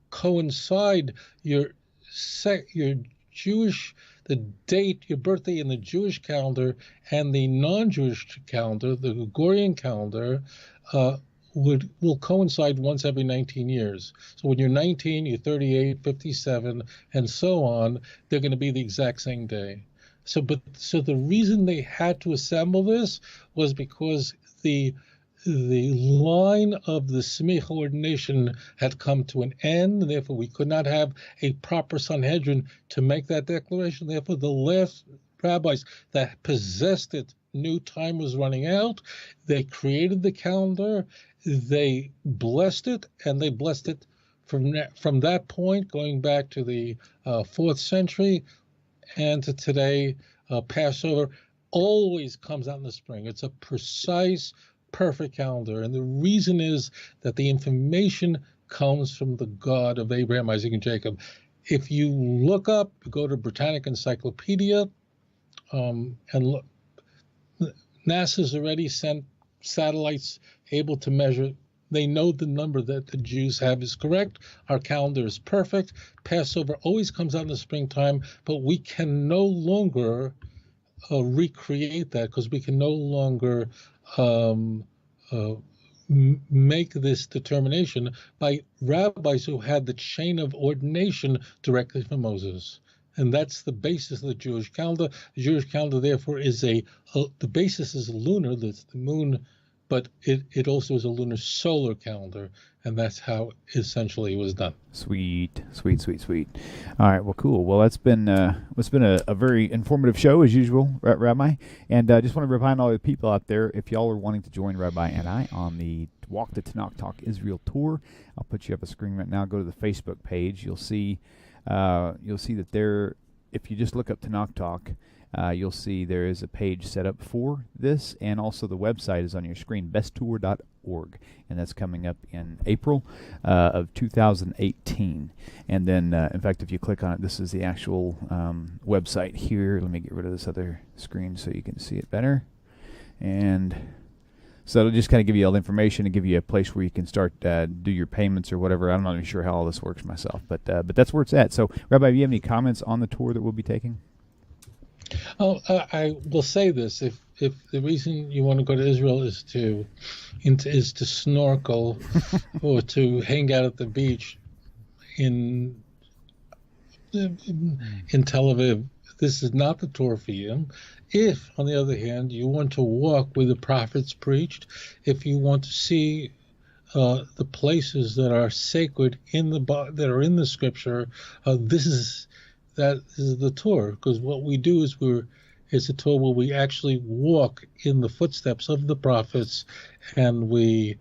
coincide your Jewish, the date, your birthday in the Jewish calendar and the non-Jewish calendar, the Gregorian calendar, will coincide once every 19 years. So when you're 19, you're 38, 57, and so on, they're going to be the exact same day. So the reason they had to assemble this was because the line of the Smicha ordination had come to an end, and therefore we could not have a proper Sanhedrin to make that declaration. Therefore, the last rabbis that possessed it knew time was running out. They created the calendar, they blessed it, and they blessed it from that point, going back to the 4th century and to today. Passover always comes out in the spring. It's a precise, perfect calendar, and the reason is that the information comes from the God of Abraham, Isaac, and Jacob. If you look up, go to Britannic Encyclopedia, and look, NASA's already sent satellites able to measure. They know the number that the Jews have is correct. Our calendar is perfect. Passover always comes out in the springtime, but we can no longer recreate that because we can no longer make this determination by rabbis who had the chain of ordination directly from Moses. And that's the basis of the Jewish calendar. The Jewish calendar, therefore, is the basis is lunar, that's the moon, but it also is a lunar solar calendar, and that's how essentially it was done. Sweet. All right, well, cool. Well, it's been a very informative show as usual, Rabbi. And I just want to remind all the people out there, if y'all are wanting to join Rabbi and I on the Walk the Tanakh Talk Israel tour, I'll put you up a screen right now. Go to the Facebook page. You'll see that there. If you just look up Tanakh Talk, you'll see there is a page set up for this, and also the website is on your screen, besttour.org, and that's coming up in April of 2018. And then, in fact, if you click on it, this is the actual website here. Let me get rid of this other screen so you can see it better. And so it'll just kind of give you all the information and give you a place where you can start do your payments or whatever. I'm not even sure how all this works myself, but that's where it's at. So, Rabbi, do you have any comments on the tour that we'll be taking? Oh, I will say this: if the reason you want to go to Israel is to snorkel or to hang out at the beach in Tel Aviv, this is not the tour for you. If, on the other hand, you want to walk where the prophets preached, if you want to see the places that are sacred that are in the Scripture, this is the tour. Because what we do is it's a tour where we actually walk in the footsteps of the prophets, and we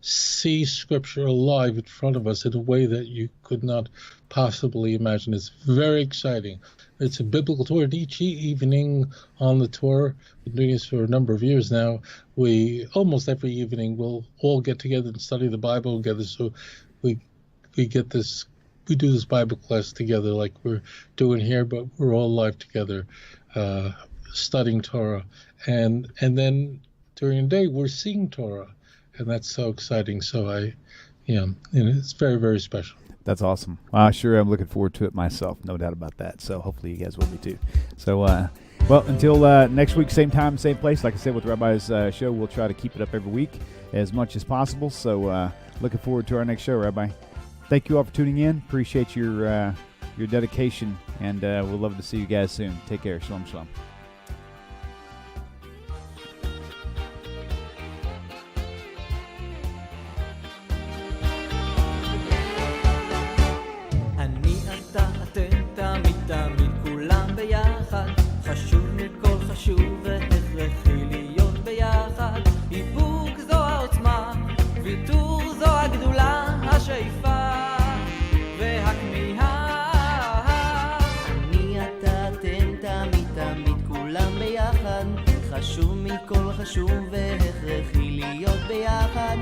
see Scripture alive in front of us in a way that you could not possibly imagine. It's very exciting. It's a biblical tour, and each evening on the tour, we've been doing this for a number of years now, we almost every evening we'll all get together and study the Bible together. So we do this Bible class together like we're doing here, but we're all live together studying Torah. And then during the day we're seeing Torah, and that's so exciting. So and it's very, very special. That's awesome. Sure, I'm looking forward to it myself, no doubt about that. So hopefully you guys will be too. So, well, until next week, same time, same place. Like I said, with Rabbi's show, we'll try to keep it up every week as much as possible. So looking forward to our next show, Rabbi. Thank you all for tuning in. Appreciate your dedication, and we'll love to see you guys soon. Take care. Shalom, shalom. חשוב מכל חשוב והכרחי להיות ביחד.